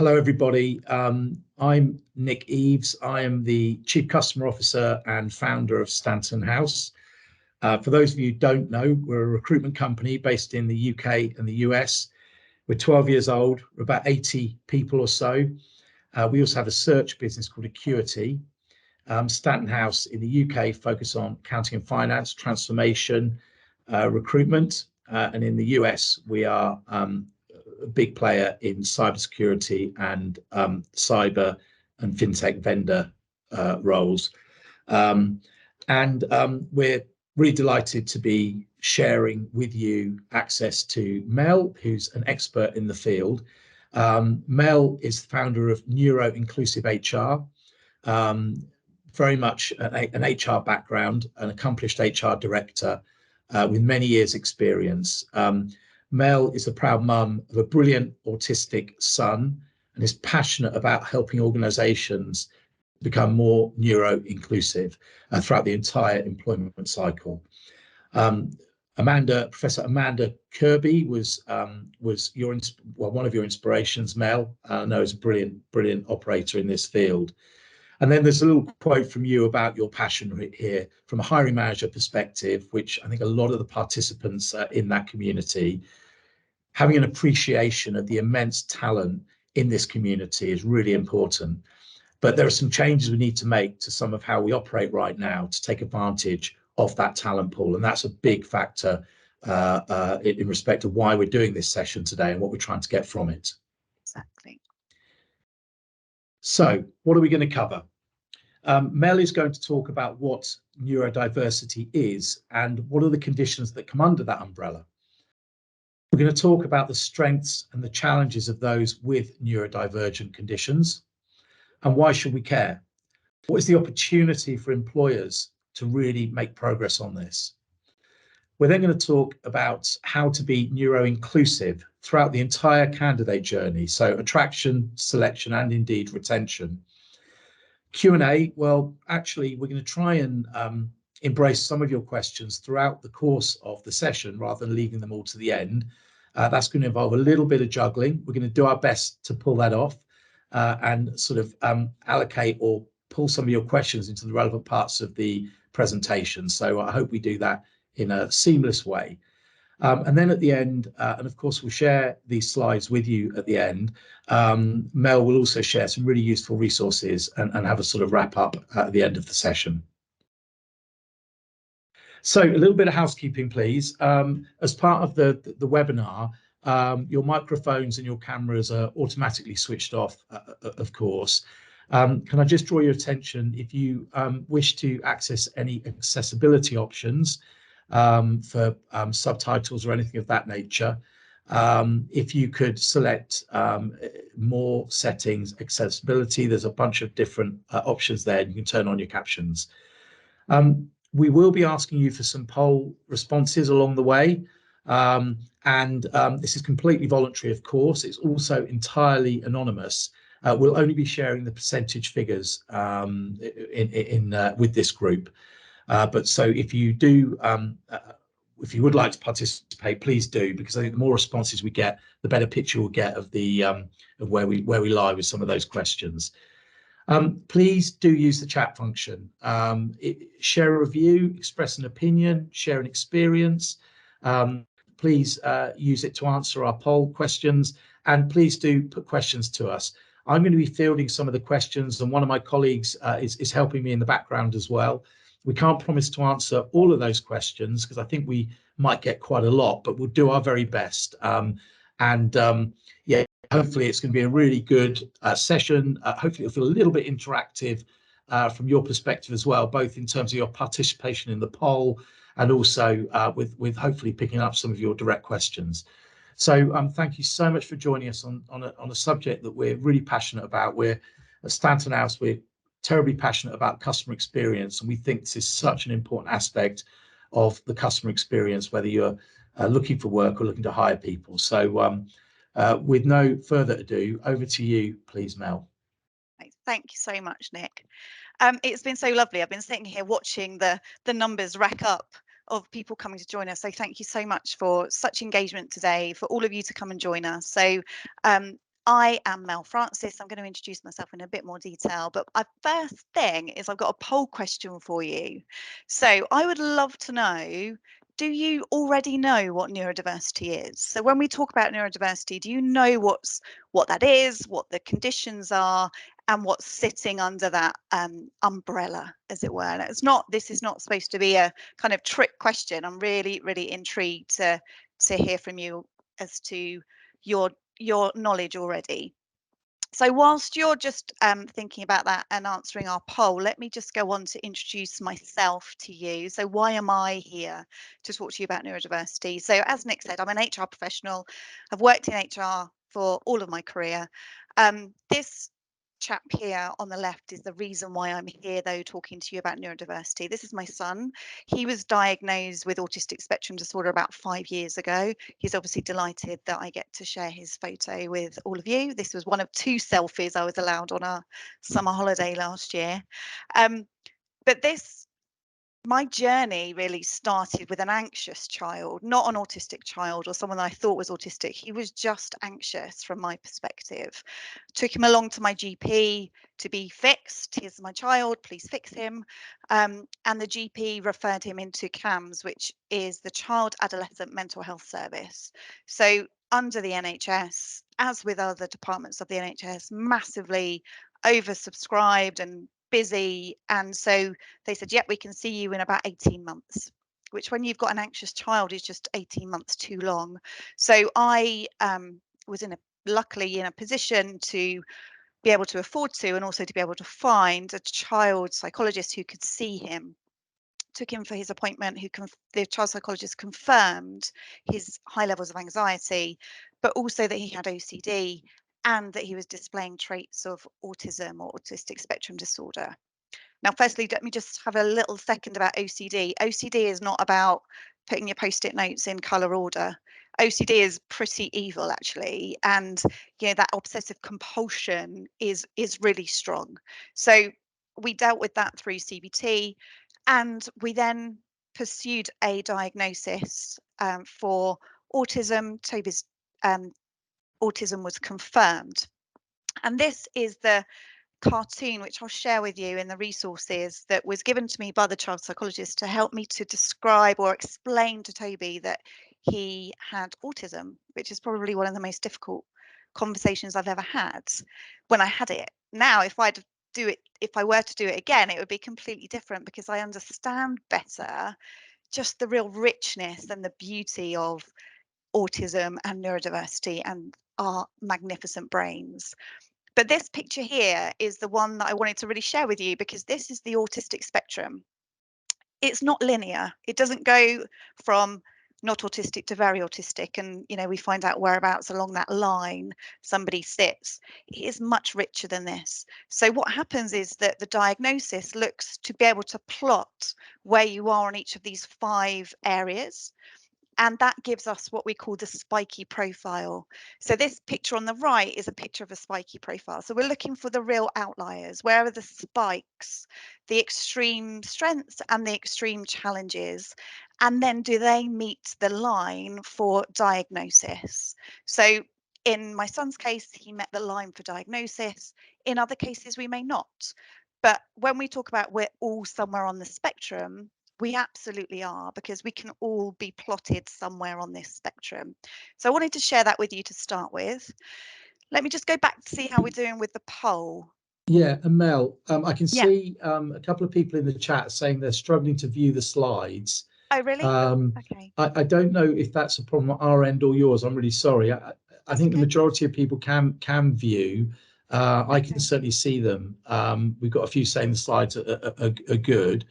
Hello, everybody. I'm Nick Eves. I am the Chief Customer Officer and founder of Stanton House. For those of you who don't know, we're a recruitment company based in the UK and the US. We're 12 years old, we're about 80 people or so. We also have a search business called Acuity. Stanton House in the UK focus on accounting and finance, transformation, recruitment. And in the US, we are a big player in cybersecurity and cyber and fintech vendor roles. We're really delighted to be sharing with you access to Mel, who's an expert in the field. Mel is the founder of Neuro-Inclusive HR, very much an HR background, an accomplished HR director with many years experience. Mel is a proud mum of a brilliant autistic son and is passionate about helping organisations become more neuro-inclusive throughout the entire employment cycle. Professor Amanda Kirby was one of your inspirations, Mel. I know is a brilliant operator in this field. And then there's a little quote from you about your passion here from a hiring manager perspective, which I think a lot of the participants in that community, having an appreciation of the immense talent in this community is really important. But there are some changes we need to make to some of how we operate right now to take advantage of that talent pool. And that's a big factor in respect of why we're doing this session today and what we're trying to get from it. Exactly. So what are we going to cover? Mel is going to talk about what neurodiversity is and what are the conditions that come under that umbrella. We're going to talk about the strengths and the challenges of those with neurodivergent conditions and why should we care? What is the opportunity for employers to really make progress on this? We're then going to talk about how to be neuro-inclusive throughout the entire candidate journey, so attraction, selection, and indeed retention. Q&A, well, actually, we're going to try and embrace some of your questions throughout the course of the session rather than leaving them all to the end. That's going to involve a little bit of juggling. We're going to do our best to pull that off and sort of allocate or pull some of your questions into the relevant parts of the presentation. So I hope we do that in a seamless way. And then at the end, and of course, we'll share these slides with you at the end. Mel will also share some really useful resources and have a sort of wrap up at the end of the session. So a little bit of housekeeping, please. As part of the webinar, your microphones and your cameras are automatically switched off, of course. Can I just draw your attention if you wish to access any accessibility options for subtitles or anything of that nature, if you could select more settings, accessibility, there's a bunch of different options there. You can turn on your captions. We will be asking you for some poll responses along the way. This is completely voluntary, of course. It's also entirely anonymous. We'll only be sharing the percentage figures with this group. But so if you do, if you would like to participate, please do, because I think the more responses we get, the better picture we'll get of the of where we lie with some of those questions. Please do use the chat function. Share a review, express an opinion, share an experience. Please use it to answer our poll questions, and please do put questions to us. I'm going to be fielding some of the questions, and one of my colleagues is helping me in the background as well. We can't promise to answer all of those questions because I think we might get quite a lot, but we'll do our very best. Yeah, hopefully it's going to be a really good session. Hopefully it'll feel a little bit interactive from your perspective as well, both in terms of your participation in the poll and also with hopefully picking up some of your direct questions. So thank you so much for joining us on a subject that we're really passionate about. We're at Stanton House, we're terribly passionate about customer experience, and we think this is such an important aspect of the customer experience, whether you're looking for work or looking to hire people. So with no further ado, over to you, please, Mel. Thank you so much, Nick. It's been so lovely. I've been sitting here watching the numbers rack up of people coming to join us. So thank you so much for such engagement today, for all of you to come and join us. So I am Mealine Francies. I'm going to introduce myself in a bit more detail, but my first thing is I've got a poll question for you. So I would love to know, do you already know what neurodiversity is? So when we talk about neurodiversity, do you know what that is, what the conditions are, and what's sitting under that umbrella, as it were? And this is not supposed to be a kind of trick question. I'm really, really intrigued to hear from you as to your knowledge already. So whilst you're just thinking about that and answering our poll, let me just go on to introduce myself to you. So why am I here to talk to you about neurodiversity? So as Nick said, I'm an HR professional. I've worked in HR for all of my career. This chap here on the left is the reason why I'm here, though, talking to you about neurodiversity. This is my son. He was diagnosed with autistic spectrum disorder about 5 years ago. He's obviously delighted that I get to share his photo with all of you. This was one of 2 selfies I was allowed on our summer holiday last year. But my journey really started with an anxious child, not an autistic child or someone I thought was autistic. He was just anxious from my perspective. Took him along to my GP to be fixed. Here's my child, please fix him. And the GP referred him into CAMS, which is the Child Adolescent Mental Health Service. So under the NHS, as with other departments of the NHS, massively oversubscribed and busy, and so they said, yep, we can see you in about 18 months, which when you've got an anxious child is just 18 months too long. So I was luckily in a position to be able to afford to, and also to be able to find a child psychologist who could see him. Took him for his appointment, the child psychologist confirmed his high levels of anxiety, but also that he had OCD and that he was displaying traits of autism or autistic spectrum disorder. Now, firstly, let me just have a little second about OCD. OCD is not about putting your post-it notes in colour order. OCD is pretty evil, actually, and that obsessive compulsion is really strong. So we dealt with that through CBT, and we then pursued a diagnosis for autism. Toby's autism was confirmed, and this is the cartoon which I'll share with you in the resources that was given to me by the child psychologist to help me to describe or explain to Toby that he had autism, which is probably one of the most difficult conversations I've ever had when I had it. Now, if I were to do it again, it would be completely different because I understand better just the real richness and the beauty of autism and neurodiversity and our magnificent brains. But this picture here is the one that I wanted to really share with you, because this is the autistic spectrum. It's not linear. It doesn't go from not autistic to very autistic, and we find out whereabouts along that line somebody sits. It is much richer than this. So what happens is that the diagnosis looks to be able to plot where you are on each of these 5 areas. And that gives us what we call the spiky profile. So this picture on the right is a picture of a spiky profile. So we're looking for the real outliers. Where are the spikes, the extreme strengths and the extreme challenges? And then do they meet the line for diagnosis? So in my son's case, he met the line for diagnosis. In other cases, we may not. But when we talk about we're all somewhere on the spectrum, we absolutely are, because we can all be plotted somewhere on this spectrum. So I wanted to share that with you to start with. Let me just go back to see how we're doing with the poll. Yeah, and Mel, I can see a couple of people in the chat saying they're struggling to view the slides. Oh, really? Okay. I don't know if that's a problem at our end or yours. I'm really sorry. I think the majority of people can view. I can certainly see them. We've got a few saying the slides are good.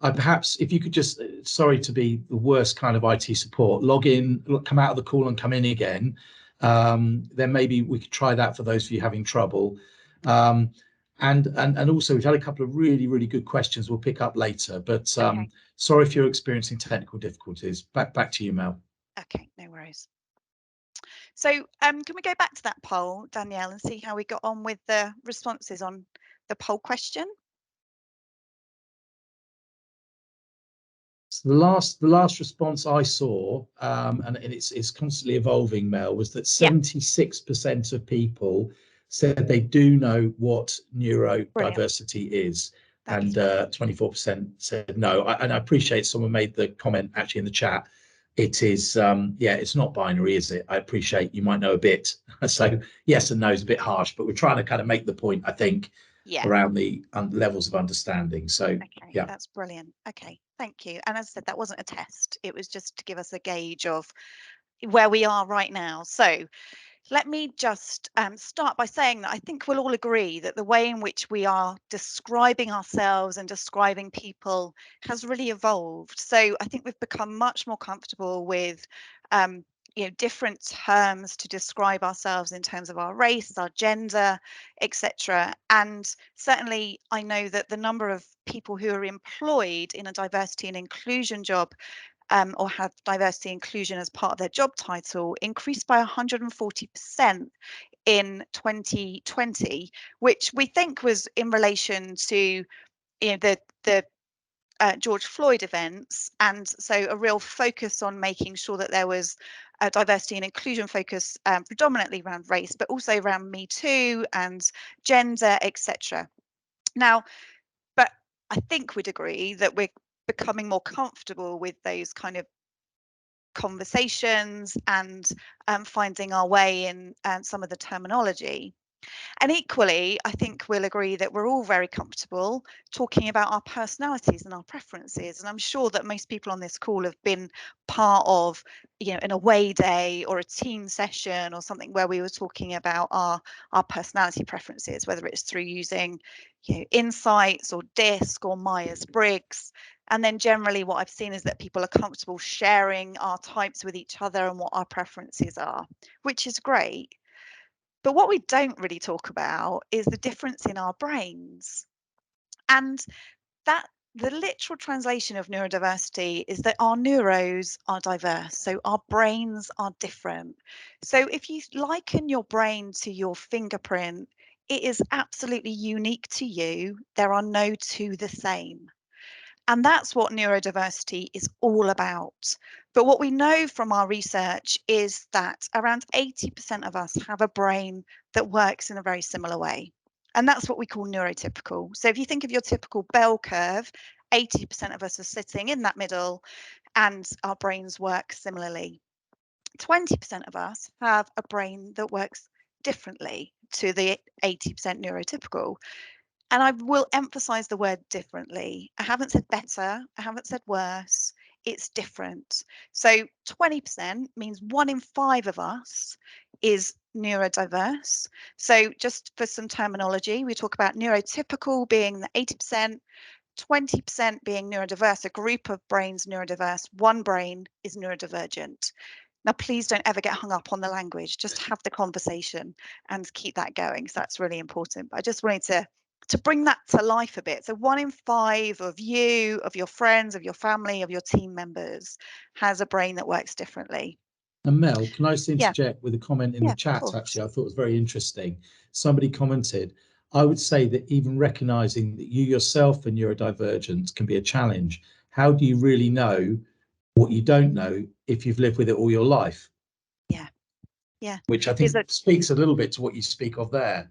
Perhaps if you could just, sorry to be the worst kind of IT support, log in, come out of the call and come in again. Then maybe we could try that for those of you having trouble. And also we've had a couple of really good questions we'll pick up later, but sorry if you're experiencing technical difficulties. Back to you, Mel. Okay, no worries. So can we go back to that poll, Danielle, and see how we got on with the responses on the poll question? So the last response I saw, and it's constantly evolving, Mel, was that Yeah, 76% of people said they do know what brilliant. neurodiversity is, That is and brilliant. 24% said no. And I appreciate someone made the comment actually in the chat. It is, yeah, it's not binary, is it? I appreciate you might know a bit. So yes and no is a bit harsh, but we're trying to kind of make the point, I think, Yeah. around the levels of understanding. So Okay, yeah. that's brilliant. Okay, thank you. And as I said, that wasn't a test. It was just to give us a gauge of where we are right now. So let me just start by saying that I think we'll all agree that the way in which we are describing ourselves and describing people has really evolved. So I think we've become much more comfortable with different terms to describe ourselves in terms of our race, our gender, etc. And certainly I know that the number of people who are employed in a diversity and inclusion job or have diversity inclusion as part of their job title increased by 140% in 2020, which we think was in relation to the George Floyd events, and so a real focus on making sure that there was a diversity and inclusion focus predominantly around race, but also around Me Too and gender, etc. Now, but I think we'd agree that we're becoming more comfortable with those kind of conversations and finding our way in some of the terminology. And equally, I think we'll agree that we're all very comfortable talking about our personalities and our preferences. And I'm sure that most people on this call have been part of, an away day or a team session or something where we were talking about our personality preferences, whether it's through using, insights or DISC or Myers-Briggs. And then generally what I've seen is that people are comfortable sharing our types with each other and what our preferences are, which is great. But what we don't really talk about is the difference in our brains. And that the literal translation of neurodiversity is that our neuros are diverse. So our brains are different. So if you liken your brain to your fingerprint, it is absolutely unique to you. There are no two the same. And that's what neurodiversity is all about. But what we know from our research is that around 80% of us have a brain that works in a very similar way. And that's what we call neurotypical. So if you think of your typical bell curve, 80% of us are sitting in that middle and our brains work similarly. 20% of us have a brain that works differently to the 80% neurotypical. And I will emphasize the word differently. I haven't said better, I haven't said worse, it's different. So 20% means 1 in 5 of us is neurodiverse. So just for some terminology, we talk about neurotypical being the 80%, 20% being neurodiverse, a group of brains neurodiverse, one brain is neurodivergent. Now, please don't ever get hung up on the language, just have the conversation and keep that going. So that's really important. But I just wanted to bring that to life a bit. So 1 in 5 of you, of your friends, of your family, of your team members has a brain that works differently. And Mel, can I just Yeah, interject with a comment in yeah, the of chat? course. Actually, I thought it was very interesting. Somebody commented, I would say that even recognizing that you yourself are neurodivergent can be a challenge. How do you really know what you don't know if you've lived with it all your life? Yeah, yeah. Which I Is think it? speaks a little bit to what you speak of there.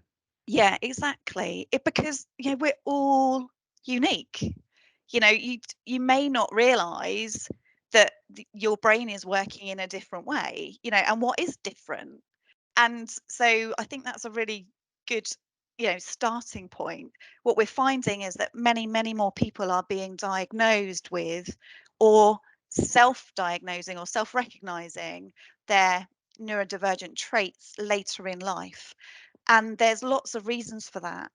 Yeah, exactly. Because we're all unique. You may not realize that your brain is working in a different way, and what is different. And so I think that's a really good, starting point. What we're finding is that many, many more people are being diagnosed with or self-diagnosing or self-recognizing their neurodivergent traits later in life. And there's lots of reasons for that.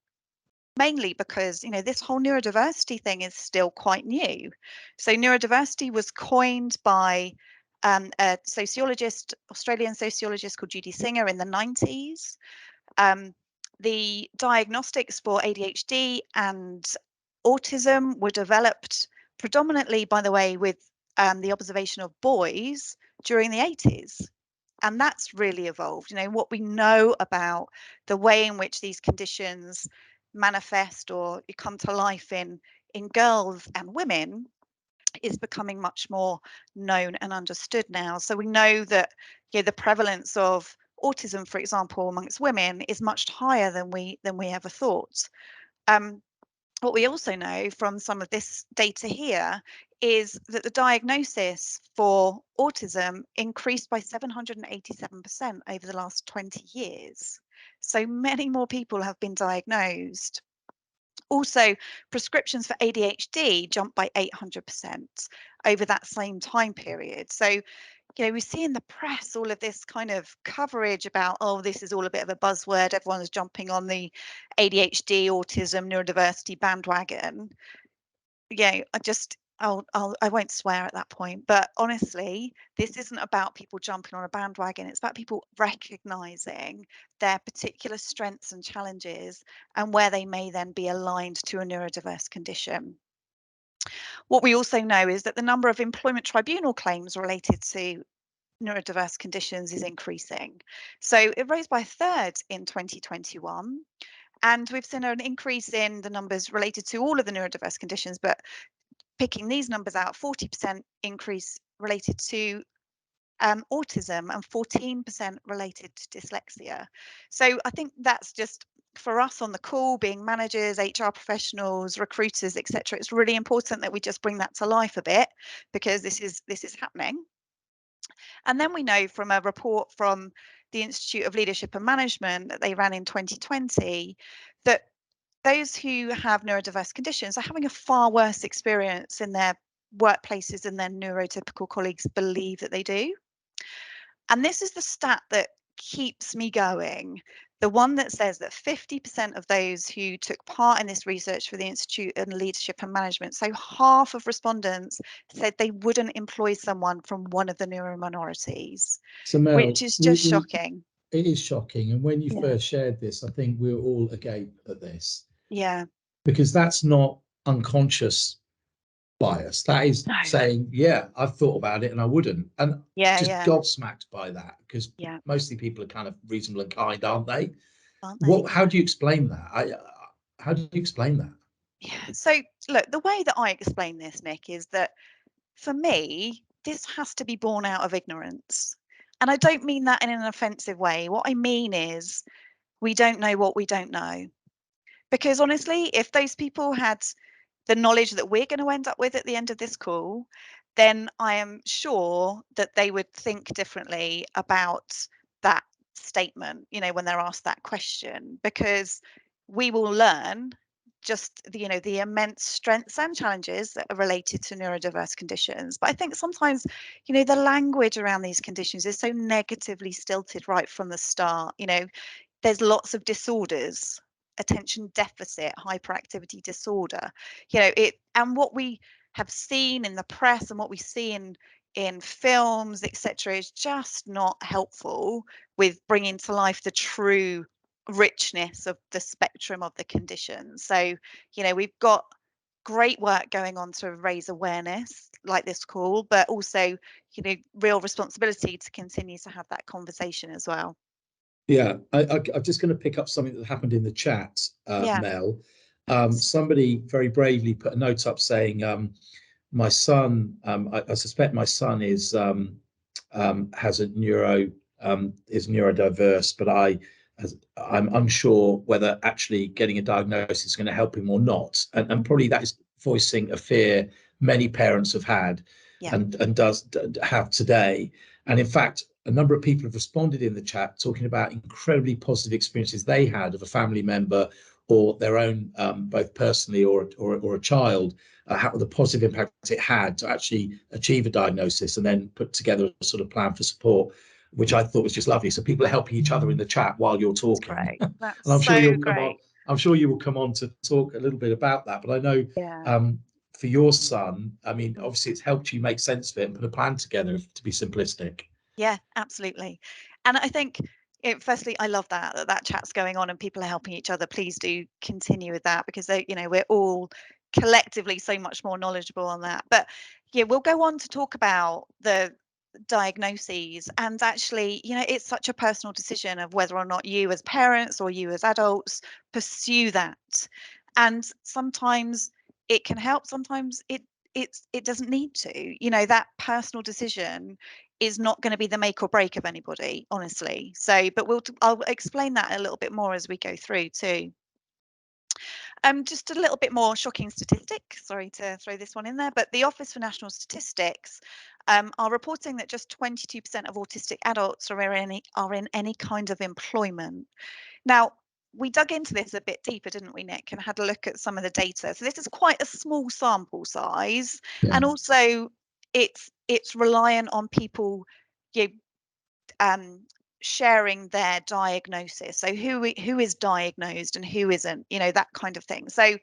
Mainly because, this whole neurodiversity thing is still quite new. So neurodiversity was coined by a sociologist, Australian sociologist called Judy Singer in the 90s. The diagnostics for ADHD and autism were developed predominantly, by the way, with the observation of boys during the 80s. And that's really evolved. What we know about the way in which these conditions manifest or come to life in girls and women is becoming much more known and understood now. So we know that the prevalence of autism, for example, amongst women is much higher than we ever thought. What we also know from some of this data here is that the diagnosis for autism increased by 787% over the last 20 years. So many more people have been diagnosed. Also, prescriptions for ADHD jumped by 800% over that same time period. So, we see in the press all of this kind of coverage about, oh, this is all a bit of a buzzword. Everyone's jumping on the ADHD, autism, neurodiversity bandwagon. I won't swear at that point, but honestly, this isn't about people jumping on a bandwagon. It's about people recognizing their particular strengths and challenges and where they may then be aligned to a neurodiverse condition. What we also know is that the number of employment tribunal claims related to neurodiverse conditions is increasing. So it rose by a third in 2021. And we've seen an increase in the numbers related to all of the neurodiverse conditions, but picking these numbers out, 40% increase related to autism and 14% related to dyslexia. So I think that's just, for us on the call, being managers, HR professionals, recruiters, etc., it's really important that we just bring that to life a bit, because this is happening. And then we know from a report from the Institute of Leadership and Management that they ran in 2020 that those who have neurodiverse conditions are having a far worse experience in their workplaces than their neurotypical colleagues believe that they do. And this is the stat that keeps me going. The one that says that 50% of those who took part in this research for the Institute of Leadership and Management, so half of respondents, said they wouldn't employ someone from one of the neurominorities, So Mel, which is just shocking. It is shocking. And when you Yeah. first shared this, I think we were all agape at this. Yeah. Because that's not unconscious bias. That is saying, yeah, I've thought about it and I wouldn't. And just gobsmacked by that, because mostly people are kind of reasonable and kind, aren't they? How do you explain that? How do you explain that? Yeah. So look, the way that I explain this, Nick, is that for me, this has to be born out of ignorance. And I don't mean that in an offensive way. What I mean is we don't know what we don't know. Because honestly, if those people had the knowledge that we're going to end up with at the end of this call, then I am sure that they would think differently about that statement, when they're asked that question, because we will learn just the immense strengths and challenges that are related to neurodiverse conditions. But I think sometimes, the language around these conditions is so negatively stilted right from the start. There's lots of disorders, attention deficit hyperactivity disorder, and what we have seen in the press and what we see in films, etc., is just not helpful with bringing to life the true richness of the spectrum of the conditions. So we've got great work going on to raise awareness like this call, but also real responsibility to continue to have that conversation as well. Yeah, I'm just going to pick up something that happened in the chat, Mel. Somebody very bravely put a note up saying, my son, I suspect my son is has a is neurodiverse, but I'm unsure whether actually getting a diagnosis is going to help him or not. And probably that is voicing a fear many parents have had and does have today. And in fact, a number of people have responded in the chat talking about incredibly positive experiences they had of a family member or their own, both personally or a child, how the positive impact it had to actually achieve a diagnosis and then put together a sort of plan for support, which I thought was just lovely. So people are helping each other in the chat while you're talking. That's great. That's and I'm sure so you'll great. come on. I'm sure you will come on to talk a little bit about that. But I know for your son, I mean, obviously it's helped you make sense of it and put a plan together, to be simplistic. Yeah, absolutely. And I think, firstly, I love that chat's going on and people are helping each other. Please do continue with that, because we're all collectively so much more knowledgeable on that. But yeah, we'll go on to talk about the diagnoses, and actually, it's such a personal decision of whether or not you as parents or you as adults pursue that. And sometimes it can help, sometimes it doesn't need to. You know, that personal decision is not going to be the make or break of anybody, honestly. So, but I'll explain that a little bit more as we go through too. Just a little bit more shocking statistic. Sorry to throw this one in there, but the Office for National Statistics are reporting that just 22% of autistic adults are in any kind of employment. Now, we dug into this a bit deeper, didn't we, Nick, and had a look at some of the data. So this is quite a small sample size, and also it's reliant on people, you know, sharing their diagnosis. So who is diagnosed and who isn't, you know, that kind of thing. So,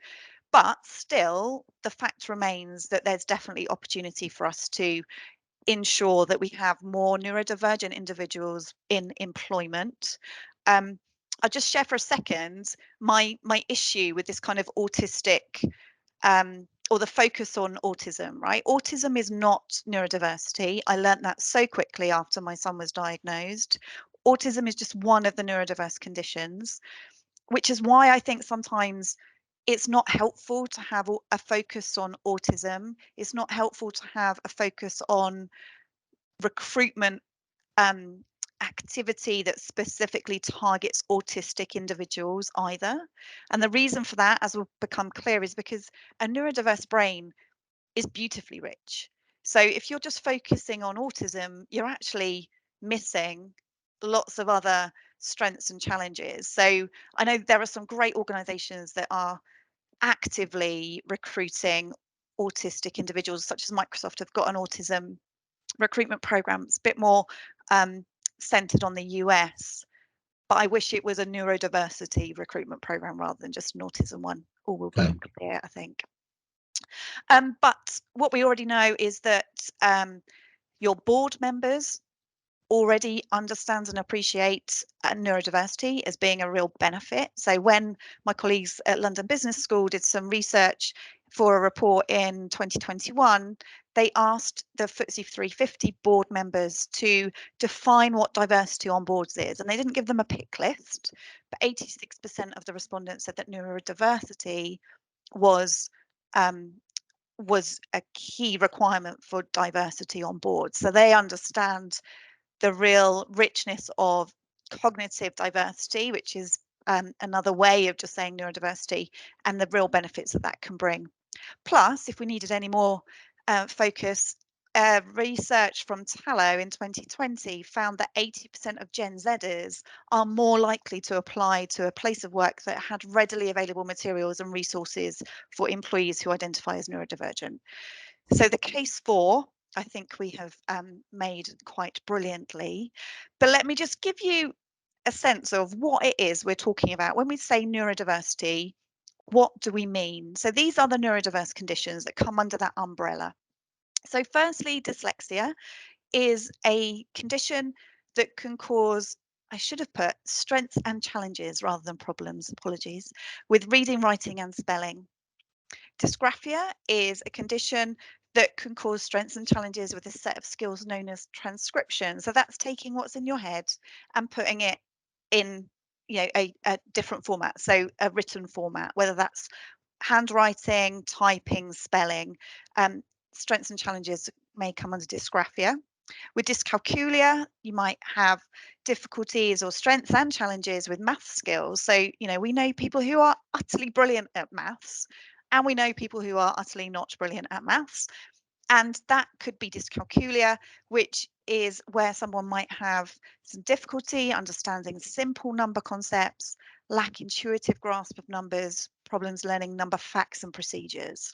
but still, the fact remains that there's definitely opportunity for us to ensure that we have more neurodivergent individuals in employment. I'll just share for a second my issue with this kind of autistic or the focus on autism, right? Autism is not neurodiversity. I learned that so quickly after my son was diagnosed. Autism is just one of the neurodiverse conditions, which is why I think sometimes it's not helpful to have a focus on autism. It's not helpful to have a focus on recruitment activity that specifically targets autistic individuals either. And the reason for that, as will become clear, is because a neurodiverse brain is beautifully rich. So if you're just focusing on autism, you're actually missing lots of other strengths and challenges. So I know there are some great organizations that are actively recruiting autistic individuals, such as Microsoft have got an autism recruitment program. It's a bit more centered on the US, but I wish it was a neurodiversity recruitment program rather than just an autism one. All will become clear, I think. But what we already know is that your board members already understand and appreciate neurodiversity as being a real benefit. So when my colleagues at London Business School did some research for a report in 2021, they asked the FTSE 350 board members to define what diversity on boards is, and they didn't give them a pick list, but 86% of the respondents said that neurodiversity was a key requirement for diversity on board. So they understand the real richness of cognitive diversity, which is another way of just saying neurodiversity, and the real benefits that that can bring. Plus, if we needed any more focus, research from Tallow in 2020 found that 80% of Gen Zers are more likely to apply to a place of work that had readily available materials and resources for employees who identify as neurodivergent. So the case for, I think we have made quite brilliantly, but let me just give you a sense of what it is we're talking about. When we say neurodiversity, what do we mean? So these are the neurodiverse conditions that come under that umbrella. So firstly, dyslexia is a condition that can cause, I should have put strengths and challenges rather than problems, apologies, with reading, writing and spelling. Dysgraphia is a condition that can cause strengths and challenges with a set of skills known as transcription. So that's taking what's in your head and putting it in, you know, a different format, so a written format, whether that's handwriting, typing, spelling. Strengths and challenges may come under dysgraphia. With dyscalculia, you might have difficulties or strengths and challenges with math skills. So, you know, we know people who are utterly brilliant at maths, and we know people who are utterly not brilliant at maths. And that could be dyscalculia, which is where someone might have some difficulty understanding simple number concepts, lack intuitive grasp of numbers, problems learning number facts and procedures.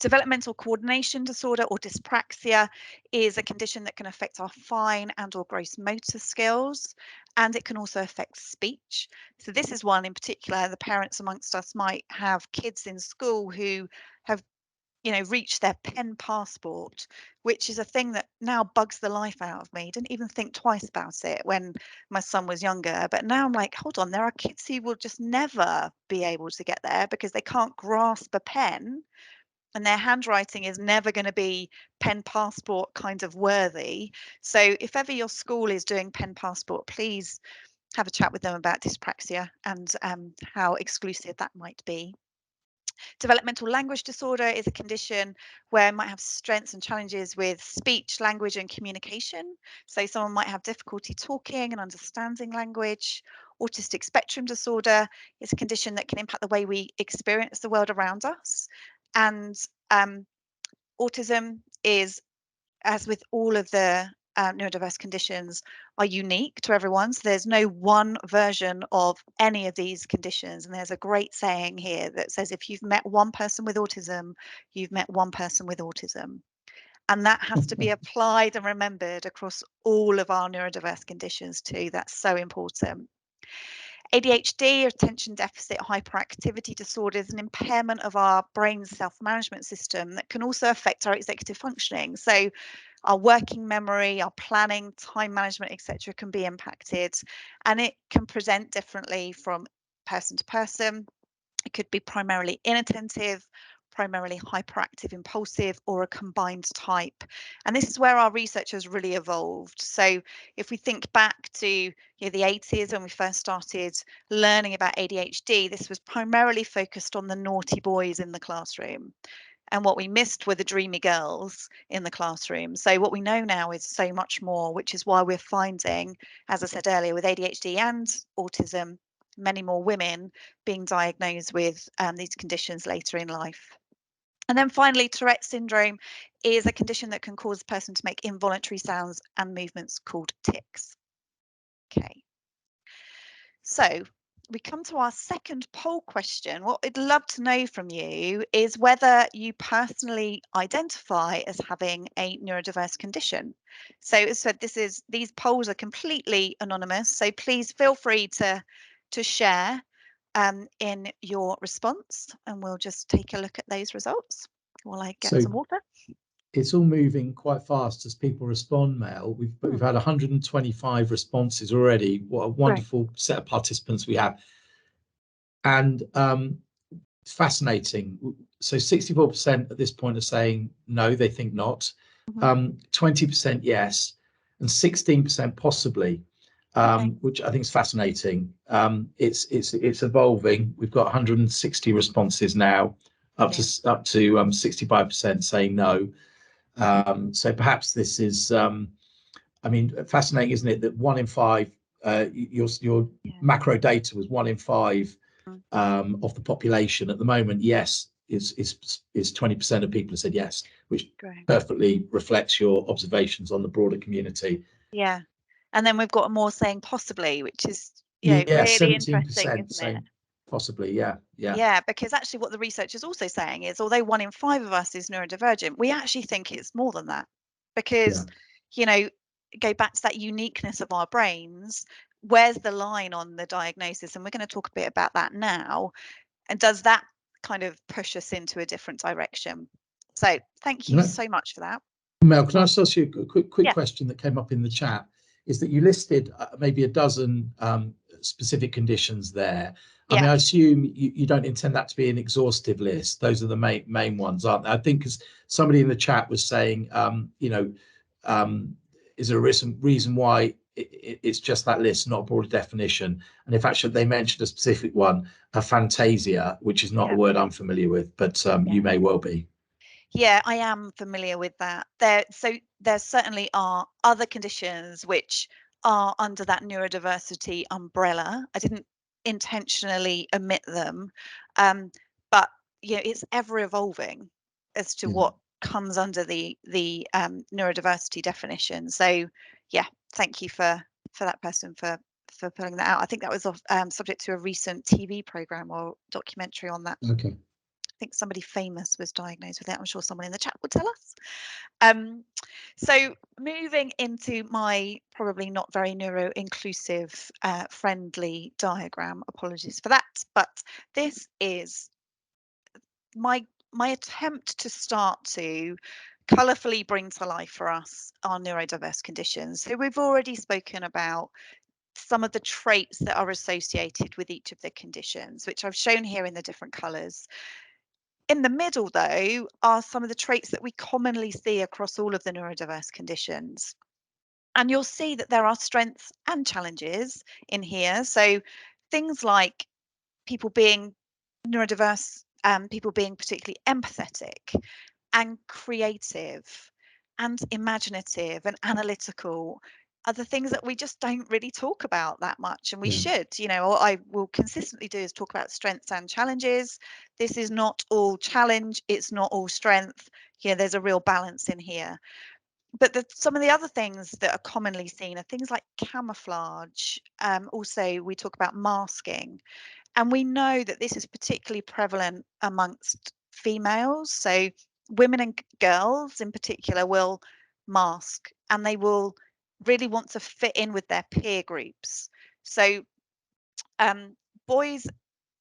Developmental coordination disorder or dyspraxia is a condition that can affect our fine and or gross motor skills, and it can also affect speech. So this is one in particular. The parents amongst us might have kids in school who have, you know, reached their pen passport, which is a thing that now bugs the life out of me. Didn't even think twice about it when my son was younger, but now I'm like, hold on, there are kids who will just never be able to get there because they can't grasp a pen, and their handwriting is never going to be pen passport kind of worthy. So if ever your school is doing pen passport, please have a chat with them about dyspraxia and how exclusive that might be. Developmental language disorder is a condition where I might have strengths and challenges with speech, language, and communication. So someone might have difficulty talking and understanding language. Autistic spectrum disorder is a condition that can impact the way we experience the world around us. And autism is, as with all of the neurodiverse conditions, are unique to everyone. So there's no one version of any of these conditions. And there's a great saying here that says, if you've met one person with autism, you've met one person with autism. And that has to be applied and remembered across all of our neurodiverse conditions too. That's so important. ADHD, attention deficit hyperactivity disorder, is an impairment of our brain's self-management system that can also affect our executive functioning. So our working memory, our planning, time management, etc., can be impacted, and it can present differently from person to person. It could be primarily inattentive, primarily hyperactive, impulsive, or a combined type. And this is where our research has really evolved. So if we think back to the 80s when we first started learning about ADHD, this was primarily focused on the naughty boys in the classroom. And what we missed were the dreamy girls in the classroom. So what we know now is so much more, which is why we're finding, as I said earlier, with ADHD and autism, many more women being diagnosed with these conditions later in life. And then finally, Tourette syndrome is a condition that can cause a person to make involuntary sounds and movements called tics. Okay. So we come to our second poll question. What I'd love to know from you is whether you personally identify as having a neurodiverse condition. So as I said, these polls are completely anonymous, so please feel free to share in your response, and we'll just take a look at those results while I get some water. It's all moving quite fast as people respond, Mel. We've had 125 responses already. What a wonderful set of participants we have. And it's fascinating. So 64% at this point are saying no, they think not. 20% yes, and 16% possibly, which I think is fascinating. It's evolving. We've got 160 responses now, up to 65% saying no. So perhaps this is, I mean, fascinating, isn't it? That 1 in 5, your macro data was 1 in 5 of the population at the moment. Yes, is 20% of people have said yes, which perfectly reflects your observations on the broader community. Yeah, and then we've got more saying possibly, which is really 17% interesting, isn't it? Possibly, yeah. Yeah, because actually what the research is also saying is, although 1 in 5 of us is neurodivergent, we actually think it's more than that, because go back to that uniqueness of our brains. Where's the line on the diagnosis? And we're going to talk a bit about that now. And does that kind of push us into a different direction? So thank you so much for that. Mel, can I just ask you a quick question that came up in the chat? Is that you listed maybe a dozen specific conditions there. I mean, I assume you don't intend that to be an exhaustive list. Those are the main ones, aren't they? I think because somebody in the chat was saying, is there a reason why it's just that list, not a broader definition? And if actually they mentioned a specific one, aphantasia, which is not a word I'm familiar with, but you may well be. Yeah, I am familiar with that. There certainly are other conditions which are under that neurodiversity umbrella. I didn't intentionally omit them, but it's ever evolving as to what comes under the neurodiversity definition. So yeah, thank you for that person for pulling that out. I think that was subject to a recent TV program or documentary on that. Okay. I think somebody famous was diagnosed with it. I'm sure someone in the chat will tell us. So moving into my probably not very neuro-inclusive friendly diagram, apologies for that, but this is my attempt to start to colourfully bring to life for us our neurodiverse conditions. So we've already spoken about some of the traits that are associated with each of the conditions, which I've shown here in the different colours. In the middle, though, are some of the traits that we commonly see across all of the neurodiverse conditions. And you'll see that there are strengths and challenges in here. So things like people being neurodiverse people being particularly empathetic and creative and imaginative and analytical are the things that we just don't really talk about that much, and we should. You know, what I will consistently do is talk about strengths and challenges. This is not all challenge, it's not all strength. Yeah, there's a real balance in here. But some of the other things that are commonly seen are things like camouflage. Also, we talk about masking, and we know that this is particularly prevalent amongst females. So women and girls in particular will mask, and they will really want to fit in with their peer groups. So boys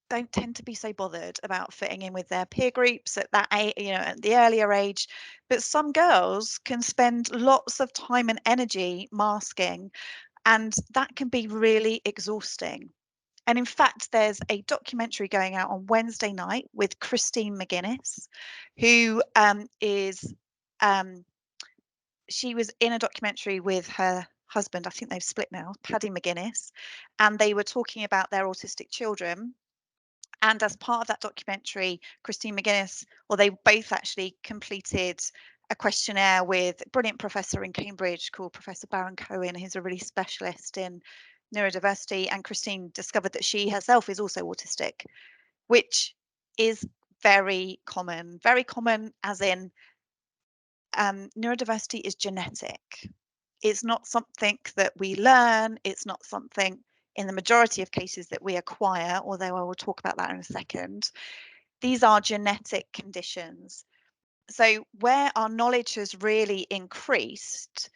don't tend to be so bothered about fitting in with their peer groups at that age, you know, at the earlier age. But some girls can spend lots of time and energy masking, and that can be really exhausting. And in fact, there's a documentary going out on Wednesday night with Christine McGuinness, who is she was in a documentary with her husband. I think they've split now, Paddy McGuinness, and they were talking about their autistic children. And as part of that documentary, Christine McGuinness, well, they both actually completed a questionnaire with a brilliant professor in Cambridge called Professor Baron Cohen, who's a really specialist in neurodiversity. And Christine discovered that she herself is also autistic, which is very common as in neurodiversity is genetic. It's not something that we learn. It's not something in the majority of cases that we acquire, although I will talk about that in a second. These are genetic conditions. So where our knowledge has really increased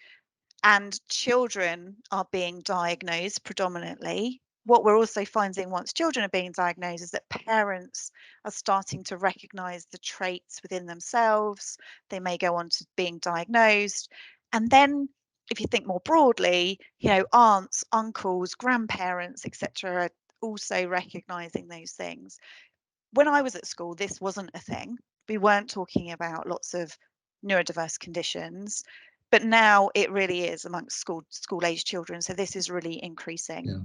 and children are being diagnosed predominantly, what we're also finding once children are being diagnosed is that parents are starting to recognize the traits within themselves. They may go on to being diagnosed. And then if you think more broadly, you know, aunts, uncles, grandparents, etc., are also recognizing those things. When I was at school, this wasn't a thing. We weren't talking about lots of neurodiverse conditions, but now it really is amongst school age children. So this is really increasing. Yeah.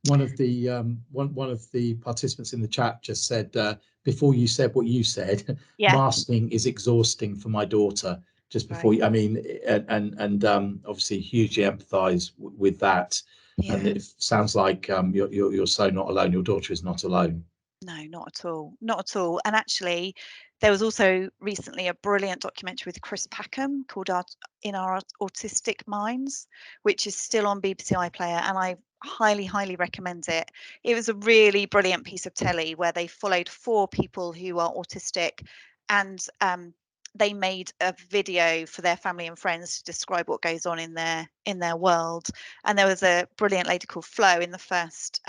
One of the one of the participants in the chat just said, before you said what you said, masking is exhausting for my daughter. Just before you, I mean, and obviously hugely empathise with that. Yeah. And it sounds like you're so not alone. Your daughter is not alone. No, not at all. Not at all. And actually, there was also recently a brilliant documentary with Chris Packham called In Our Autistic Minds, which is still on BBC iPlayer, and I highly recommend it. It was a really brilliant piece of telly where they followed 4 people who are autistic, and they made a video for their family and friends to describe what goes on in their world. And there was a brilliant lady called Flo in the first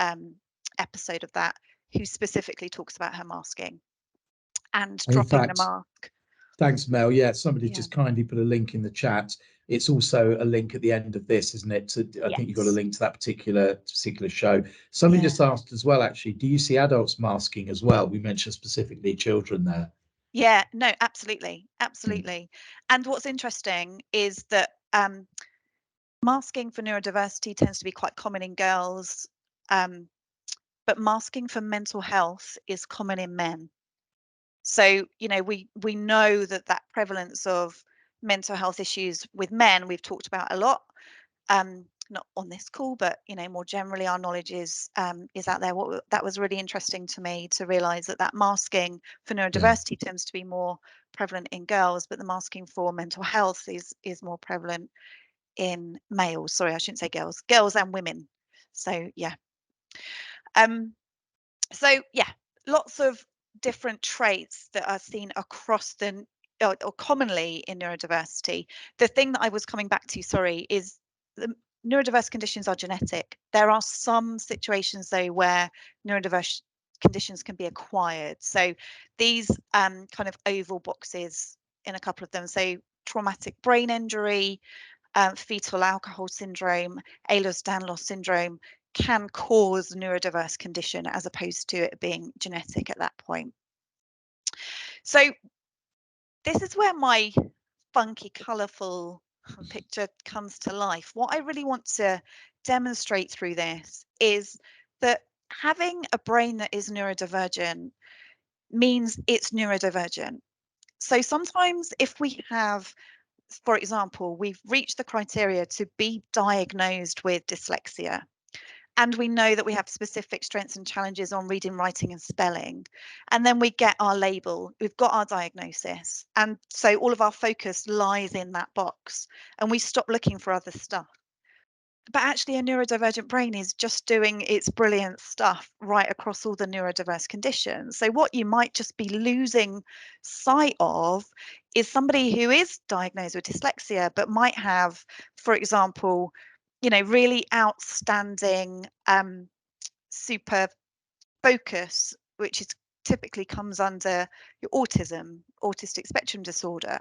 episode of that, who specifically talks about her masking and dropping the mask. Thanks, Mel. Yeah, somebody just kindly put a link in the chat. It's also a link at the end of this, isn't it? I think you've got a link to that particular show. Somebody just asked as well, actually, do you see adults masking as well? We mentioned specifically children there. Yeah, no, absolutely. And what's interesting is that masking for neurodiversity tends to be quite common in girls, but masking for mental health is common in men. So, you know, we know that prevalence of mental health issues with men, we've talked about a lot, not on this call, but, you know, more generally, our knowledge is out there. That was really interesting to me to realize that masking for neurodiversity tends to be more prevalent in girls, but the masking for mental health is more prevalent in males. Sorry, I shouldn't say girls and women. So, yeah. So yeah, lots of different traits that are seen across or commonly in neurodiversity. The thing that I was coming back to, sorry, is the neurodiverse conditions are genetic. There are some situations though where neurodiverse conditions can be acquired. So these kind of oval boxes in a couple of them. So traumatic brain injury, fetal alcohol syndrome, Ehlers-Danlos syndrome can cause neurodiverse condition as opposed to it being genetic at that point. So this is where my funky, colourful picture comes to life. What I really want to demonstrate through this is that having a brain that is neurodivergent means it's neurodivergent. So sometimes if we have, for example, we've reached the criteria to be diagnosed with dyslexia, and we know that we have specific strengths and challenges on reading, writing and spelling, and then we get our label, we've got our diagnosis, and so all of our focus lies in that box and we stop looking for other stuff. But actually a neurodivergent brain is just doing its brilliant stuff right across all the neurodiverse conditions. So what you might just be losing sight of is somebody who is diagnosed with dyslexia but might have, for example, really outstanding super focus, which is typically comes under your autistic spectrum disorder.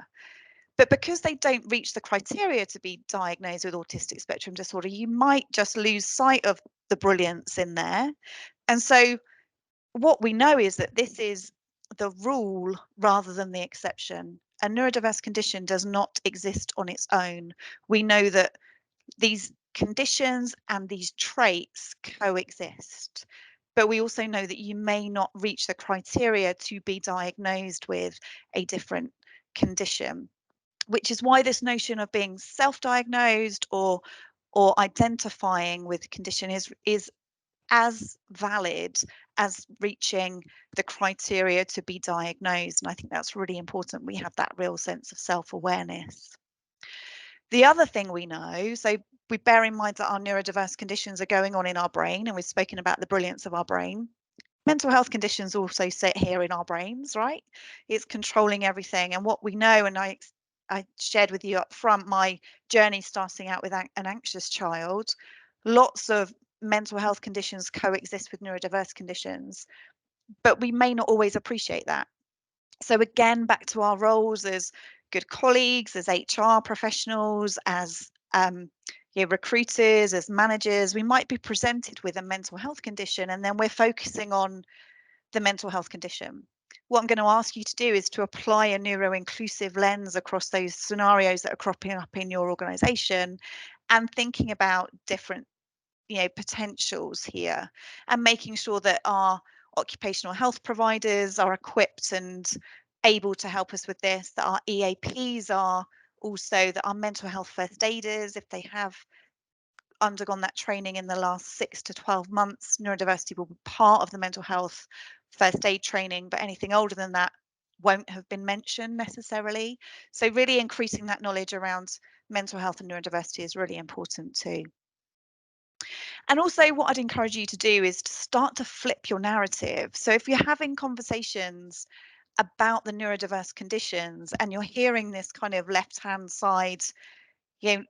But because they don't reach the criteria to be diagnosed with autistic spectrum disorder, you might just lose sight of the brilliance in there. And so what we know is that this is the rule rather than the exception. A neurodiverse condition does not exist on its own. We know that these conditions and these traits coexist. But we also know that you may not reach the criteria to be diagnosed with a different condition, which is why this notion of being self-diagnosed or identifying with condition is as valid as reaching the criteria to be diagnosed. And I think that's really important. We have that real sense of self-awareness. The other thing we know, so we bear in mind that our neurodiverse conditions are going on in our brain, and we've spoken about the brilliance of our brain. Mental health conditions also sit here in our brains, right? It's controlling everything. And what we know, and I shared with you up front, my journey starting out with an anxious child, lots of mental health conditions coexist with neurodiverse conditions, but we may not always appreciate that. So again, back to our roles as good colleagues, as HR professionals, as recruiters, as managers, we might be presented with a mental health condition and then we're focusing on the mental health condition. What I'm going to ask you to do is to apply a neuro-inclusive lens across those scenarios that are cropping up in your organization and thinking about different potentials here, and making sure that our occupational health providers are equipped and able to help us with this, that our EAPs are also, that our mental health first aiders, if they have undergone that training in the last 6 to 12 months, neurodiversity will be part of the mental health first aid training, but anything older than that won't have been mentioned necessarily. So really increasing that knowledge around mental health and neurodiversity is really important too. And also what I'd encourage you to do is to start to flip your narrative. So if you're having conversations about the neurodiverse conditions and you're hearing this kind of left-hand side,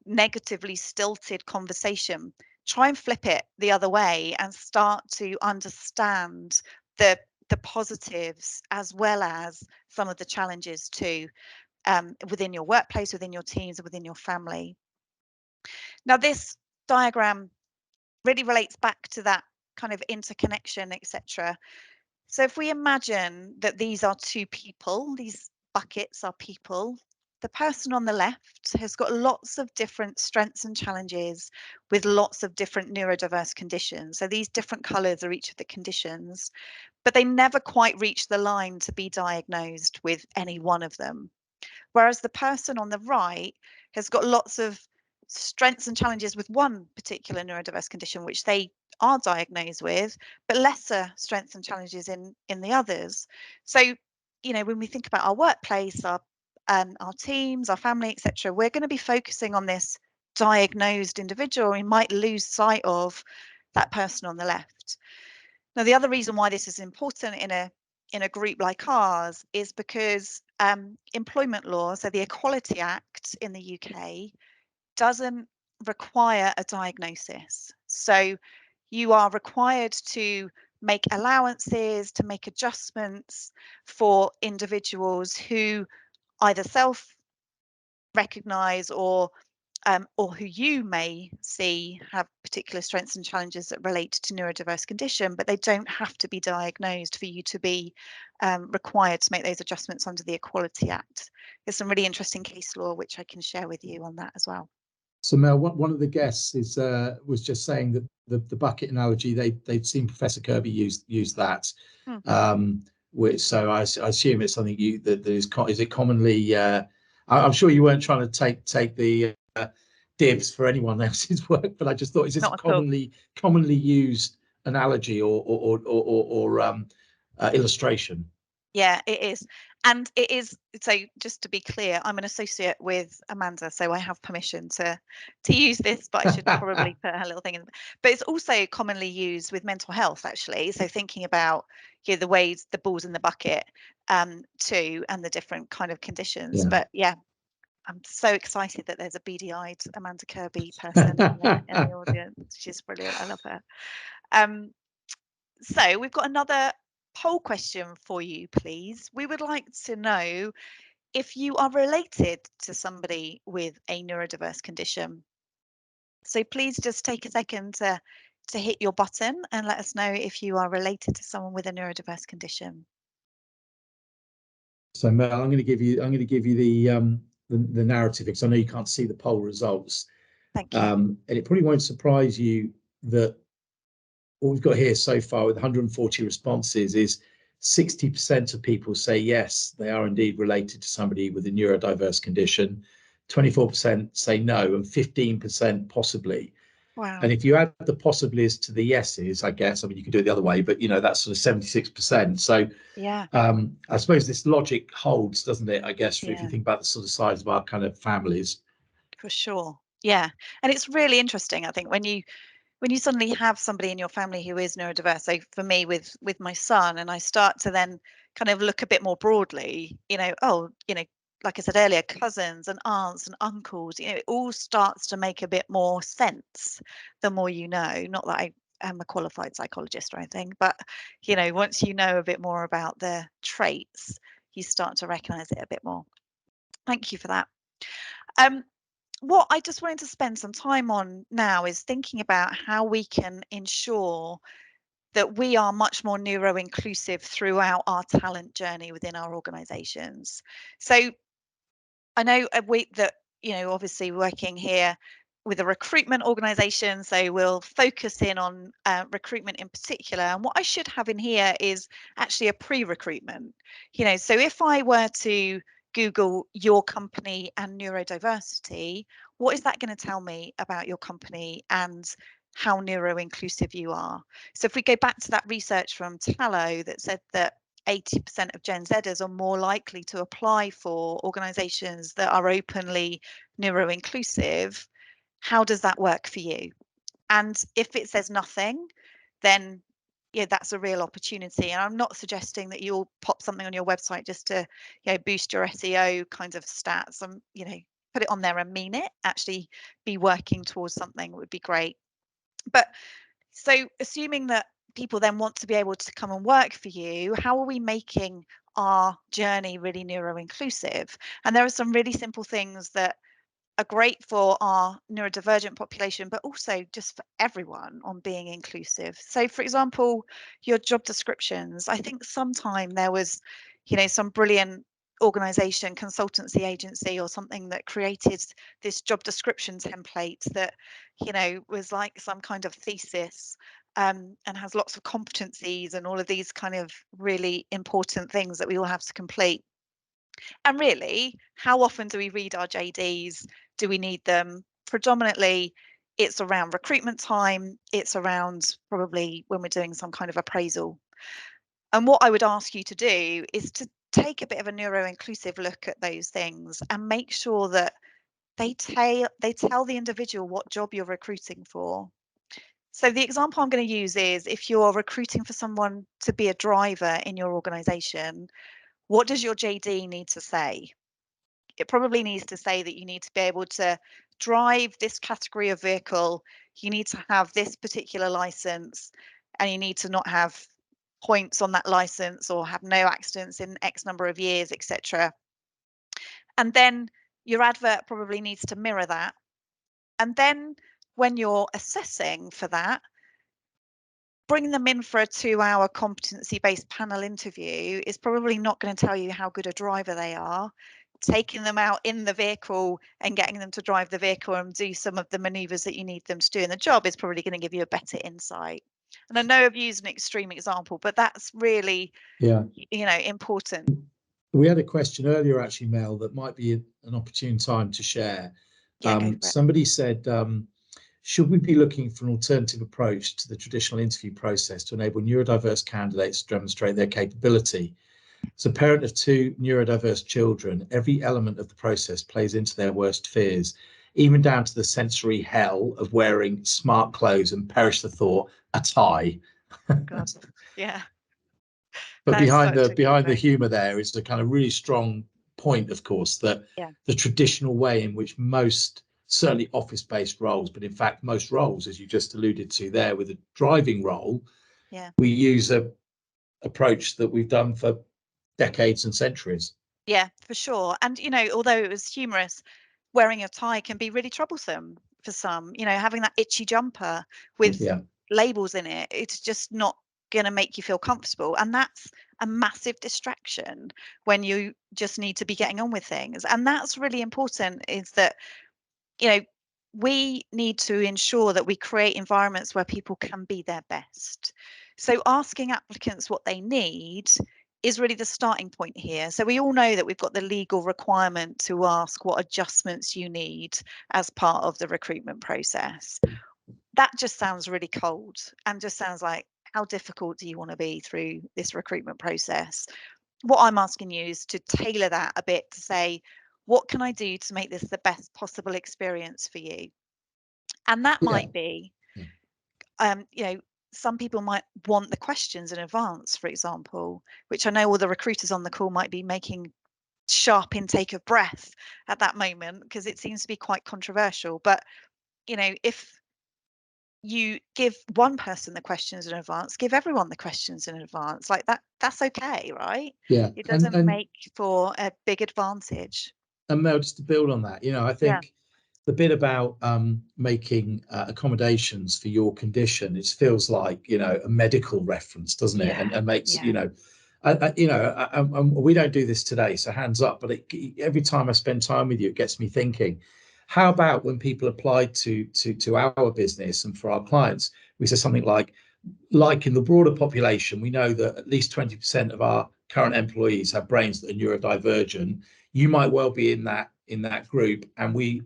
negatively stilted conversation, try and flip it the other way and start to understand the positives as well as some of the challenges too, within your workplace, within your teams, within your family. Now this diagram really relates back to that kind of interconnection, etc. So if we imagine that these are two people, these buckets are people, the person on the left has got lots of different strengths and challenges with lots of different neurodiverse conditions. So these different colours are each of the conditions, but they never quite reach the line to be diagnosed with any one of them. Whereas the person on the right has got lots of strengths and challenges with one particular neurodiverse condition, which they are diagnosed with, but lesser strengths and challenges in the others. So, when we think about our workplace, our teams, our family, etc., we're going to be focusing on this diagnosed individual. We might lose sight of that person on the left. Now, the other reason why this is important in a group like ours is because employment law, so the Equality Act in the UK, doesn't require a diagnosis. So you are required to make allowances, to make adjustments for individuals who either self-recognise or who you may see have particular strengths and challenges that relate to neurodiverse condition, but they don't have to be diagnosed for you to be required to make those adjustments under the Equality Act. There's some really interesting case law which I can share with you on that as well. So Mel, one of the guests was just saying that the bucket analogy, they'd seen Professor Kirby use that, So I assume it's something that is it commonly. I'm sure you weren't trying to take the dibs for anyone else's work, but I just thought, is this a Not at all. commonly used analogy or illustration? Yeah, it is. And it is, so just to be clear, I'm an associate with Amanda, so I have permission to use this, but I should probably put her little thing in. But it's also commonly used with mental health, actually. So thinking about, you know, the ways, the balls in the bucket too, and the different kind of conditions. Yeah. But yeah, I'm so excited that there's a beady-eyed Amanda Kirby person in the audience. She's brilliant. I love her. So we've got another poll question for you, please. We would like to know if you are related to somebody with a neurodiverse condition. So please just take a second to hit your button and let us know if you are related to someone with a neurodiverse condition. So Mel, I'm going to give you the narrative, because I know you can't see the poll results. Thank you. And it probably won't surprise you that what we've got here so far with 140 responses is 60% of people say yes, they are indeed related to somebody with a neurodiverse condition. 24% say no, and 15% possibly. Wow. And if you add the possiblies to the yeses, I guess, I mean, you could do it the other way, but you know, that's sort of 76%. So yeah, I suppose this logic holds, doesn't it? I guess if you yeah, think about the sort of size of our kind of families. for sure. Yeah. And it's really interesting, I think, when you suddenly have somebody in your family who is neurodiverse. So for me, with my son, and I start to then kind of look a bit more broadly, you know, oh, you know, like I said earlier, cousins and aunts and uncles, you know, it all starts to make a bit more sense the more you know. Not that I am a qualified psychologist or anything, but you know, once you know a bit more about the traits, you start to recognize it a bit more. Thank you for that. What I just wanted to spend some time on now is thinking about how we can ensure that we are much more neuro-inclusive throughout our talent journey within our organisations. So I know that, you know, obviously working here with a recruitment organisation, so we'll focus in on recruitment in particular. And what I should have in here is actually a pre-recruitment. You know, so if I were to Google your company and neurodiversity, what is that going to tell me about your company and how neuro-inclusive you are? So if we go back to that research from Tallo that said that 80% of Gen Zers are more likely to apply for organisations that are openly neuro-inclusive, how does that work for you? And if it says nothing, then yeah, that's a real opportunity. And I'm not suggesting that you'll pop something on your website just to, you know, boost your SEO kinds of stats. You know, put it on there and mean it. Actually, be working towards something would be great. But so assuming that people then want to be able to come and work for you, how are we making our journey really neuro-inclusive? And there are some really simple things that are great for our neurodivergent population, but also just for everyone on being inclusive. So for example, your job descriptions, I think sometime there was, you know, some brilliant organization, consultancy agency or something that created this job description template that, you know, was like some kind of thesis and has lots of competencies and all of these kind of really important things that we all have to complete. And really, how often do we read our JDs? Do we need them? Predominantly, it's around recruitment time. It's around probably when we're doing some kind of appraisal. And what I would ask you to do is to take a bit of a neuro-inclusive look at those things and make sure that they tell the individual what job you're recruiting for. So the example I'm going to use is if you're recruiting for someone to be a driver in your organization, what does your JD need to say? It probably needs to say that you need to be able to drive this category of vehicle, you need to have this particular license, and you need to not have points on that license or have no accidents in X number of years, etc. And then your advert probably needs to mirror that. And then when you're assessing for that, bring them in for a 2-hour competency-based panel interview is probably not going to tell you how good a driver they are. Taking them out in the vehicle and getting them to drive the vehicle and do some of the maneuvers that you need them to do in the job is probably going to give you a better insight. And I know I've used an extreme example, but that's really, important. We had a question earlier, actually, Mel, that might be an opportune time to share. Yeah, go for it. Somebody said, should we be looking for an alternative approach to the traditional interview process to enable neurodiverse candidates to demonstrate their capability? As a parent of 2 neurodiverse children, every element of the process plays into their worst fears, even down to the sensory hell of wearing smart clothes and, perish the thought, a tie. God, yeah. But behind the point. humour there is the kind of really strong point, of course, that the traditional way in which most, certainly office-based roles, but in fact most roles, as you just alluded to there with a driving role, we use a approach that we've done for decades and centuries. Yeah, for sure. And, although it was humorous, wearing a tie can be really troublesome for some. Having that itchy jumper with labels in it, it's just not going to make you feel comfortable. And that's a massive distraction when you just need to be getting on with things. And that's really important, is that, we need to ensure that we create environments where people can be their best. So asking applicants what they need is really the starting point here. So we all know that we've got the legal requirement to ask what adjustments you need as part of the recruitment process. That just sounds really cold and just sounds like, how difficult do you want to be through this recruitment process? What I'm asking you is to tailor that a bit to say, what can I do to make this the best possible experience for you? And that might be, some people might want the questions in advance, for example, which I know all the recruiters on the call might be making sharp intake of breath at that moment, because it seems to be quite controversial. But, if you give one person the questions in advance, give everyone the questions in advance, like that's okay, right? It doesn't make for a big advantage. And Mel, just to build on that, I think the bit about making accommodations for your condition, it feels like, a medical reference, doesn't it? And makes, we don't do this today, so hands up, but every time I spend time with you, it gets me thinking, how about when people apply to our business and for our clients, we say something like in the broader population, we know that at least 20% of our current employees have brains that are neurodivergent. You might well be in that group, and we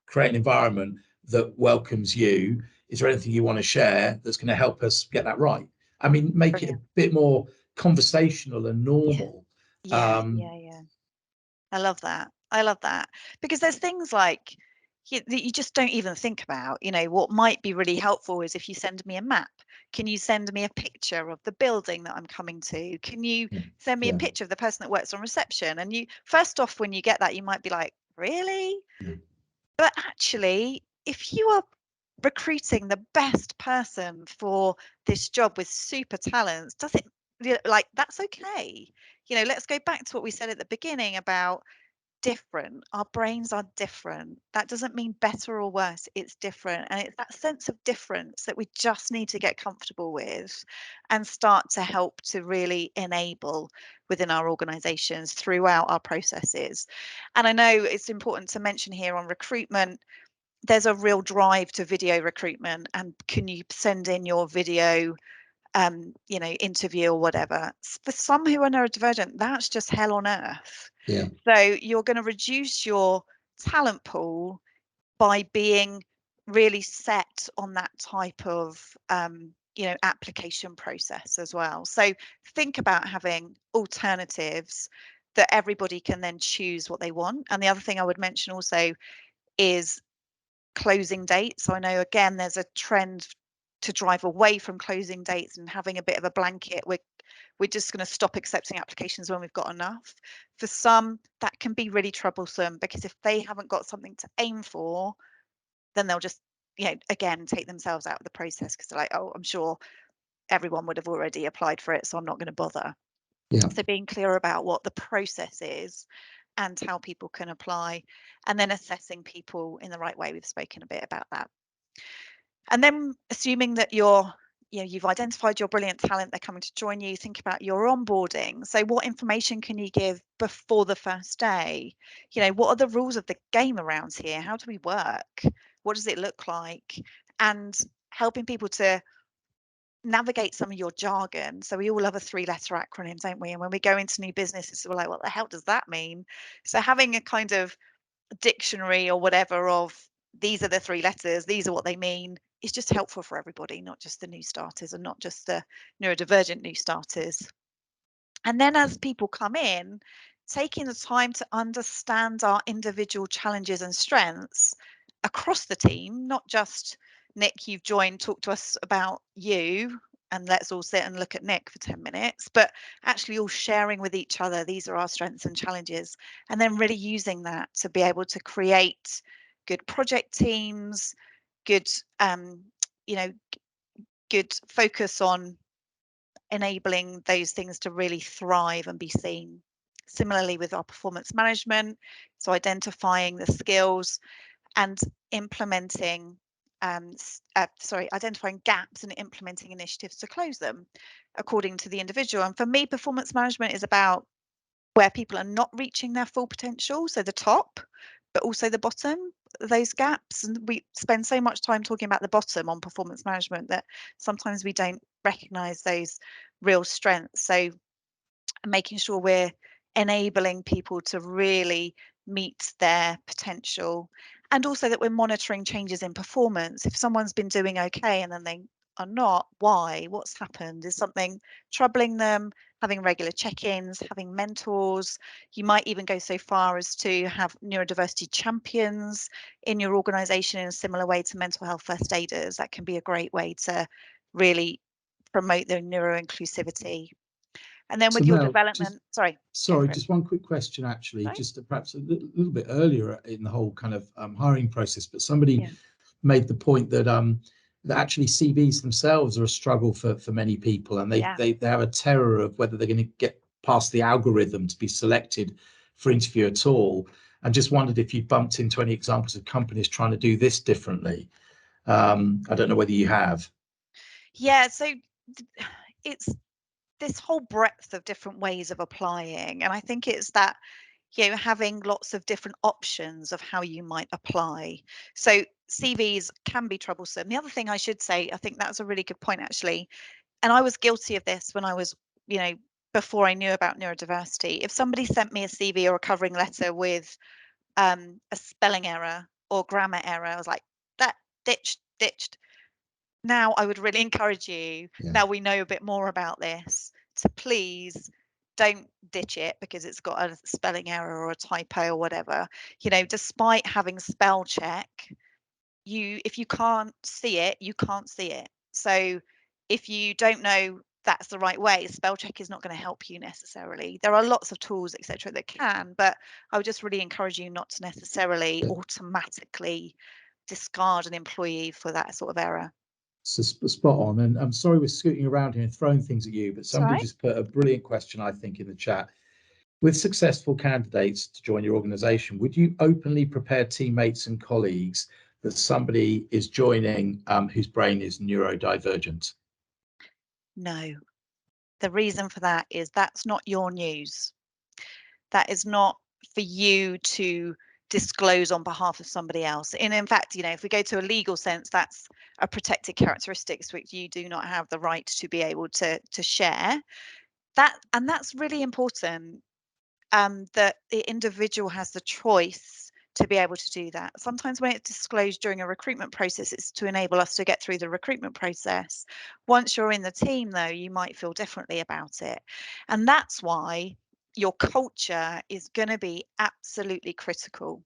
create an environment that welcomes you. Is there anything you want to share that's going to help us get that right? I mean, make it a bit more conversational and normal. Yeah. I love that. Because there's things like that you just don't even think about. What might be really helpful is if you send me a map. Can you send me a picture of the building that I'm coming to? Can you send me a picture of the person that works on reception? And you, first off, when you get that, you might be like, really? But actually, if you are recruiting the best person for this job with super talents, does it, like, that's okay. Let's go back to what we said at the beginning about different. Our brains are different. That doesn't mean better or worse. It's different. And it's that sense of difference that we just need to get comfortable with and start to help to really enable within our organizations throughout our processes. And I know it's important to mention here on recruitment, there's a real drive to video recruitment, and can you send in your video interview or whatever. For some who are neurodivergent, that's just hell on earth. So you're going to reduce your talent pool by being really set on that type of application process as well. So think about having alternatives that everybody can then choose what they want. And the other thing I would mention also is closing dates. So I know, again, there's a trend to drive away from closing dates and having a bit of a blanket. We're just going to stop accepting applications when we've got enough. For some, that can be really troublesome, because if they haven't got something to aim for, then they'll just, again, take themselves out of the process, because they're like, oh, I'm sure everyone would have already applied for it, so I'm not going to bother. So being clear about what the process is and how people can apply, and then assessing people in the right way. We've spoken a bit about that. And then assuming that you've identified your brilliant talent, they're coming to join you, think about your onboarding. So what information can you give before the first day? What are the rules of the game around here? How do we work? What does it look like? And helping people to navigate some of your jargon. So we all have a 3-letter acronym, don't we? And when we go into new businesses, we're like, what the hell does that mean? So having a kind of dictionary or whatever of these are the 3 letters, these are what they mean, is just helpful for everybody, not just the new starters and not just the neurodivergent new starters. And then as people come in, taking the time to understand our individual challenges and strengths across the team, not just Nick, you've joined, talk to us about you, and let's all sit and look at Nick for 10 minutes, but actually all sharing with each other, these are our strengths and challenges, and then really using that to be able to create good project teams, good, you know, good focus on enabling those things to really thrive and be seen. Similarly with our performance management, so identifying the skills and implementing, identifying gaps and implementing initiatives to close them according to the individual. And for me, performance management is about where people are not reaching their full potential, so the top, but also the bottom, those gaps. And we spend so much time talking about the bottom on performance management that sometimes we don't recognize those real strengths. So making sure we're enabling people to really meet their potential, and also that we're monitoring changes in performance. If someone's been doing okay and then they are not, why? What's happened? Is something troubling them? Having regular check-ins, having mentors. You might even go so far as to have neurodiversity champions in your organisation in a similar way to mental health first aiders. That can be a great way to really promote the neuro-inclusivity. And then with So your Mel, development, just one quick question, actually, Sorry? just perhaps a little bit earlier in the whole kind of hiring process, but somebody Yeah. made the point that that actually CVs themselves are a struggle for many people, and they have a terror of whether they're going to get past the algorithm to be selected for interview at all. And just wondered if you bumped into any examples of companies trying to do this differently. I don't know whether you have. Yeah, so it's this whole breadth of different ways of applying, and I think it's that, you know, having lots of different options of how you might apply. So CVs can be troublesome. The other thing I should say, I think that's a really good point actually, and I was guilty of this when I was, you know, before I knew about neurodiversity. If somebody sent me a CV or a covering letter with a spelling error or grammar error, I was like, that ditched. Now I would really encourage you, now we know a bit more about this, to please don't ditch it because it's got a spelling error or a typo or whatever. You know, despite having spell check, if you can't see it, you can't see it. So if you don't know that's the right way, spell check is not going to help you necessarily. There are lots of tools, etc., that can, but I would just really encourage you not to necessarily automatically discard an employee for that sort of error. So spot on. And I'm sorry we're scooting around here and throwing things at you, but somebody just put a brilliant question, I think, in the chat. With successful candidates to join your organization, would you openly prepare teammates and colleagues that somebody is joining whose brain is neurodivergent? No. The reason for that is that's not your news. That is not for you to disclose on behalf of somebody else. And in fact, you know, if we go to a legal sense, that's a protected characteristics which you do not have the right to be able to share. And that's really important, that the individual has the choice to be able to do that. Sometimes when it's disclosed during a recruitment process, it's to enable us to get through the recruitment process. Once you're in the team, though, you might feel differently about it. And that's why your culture is going to be absolutely critical.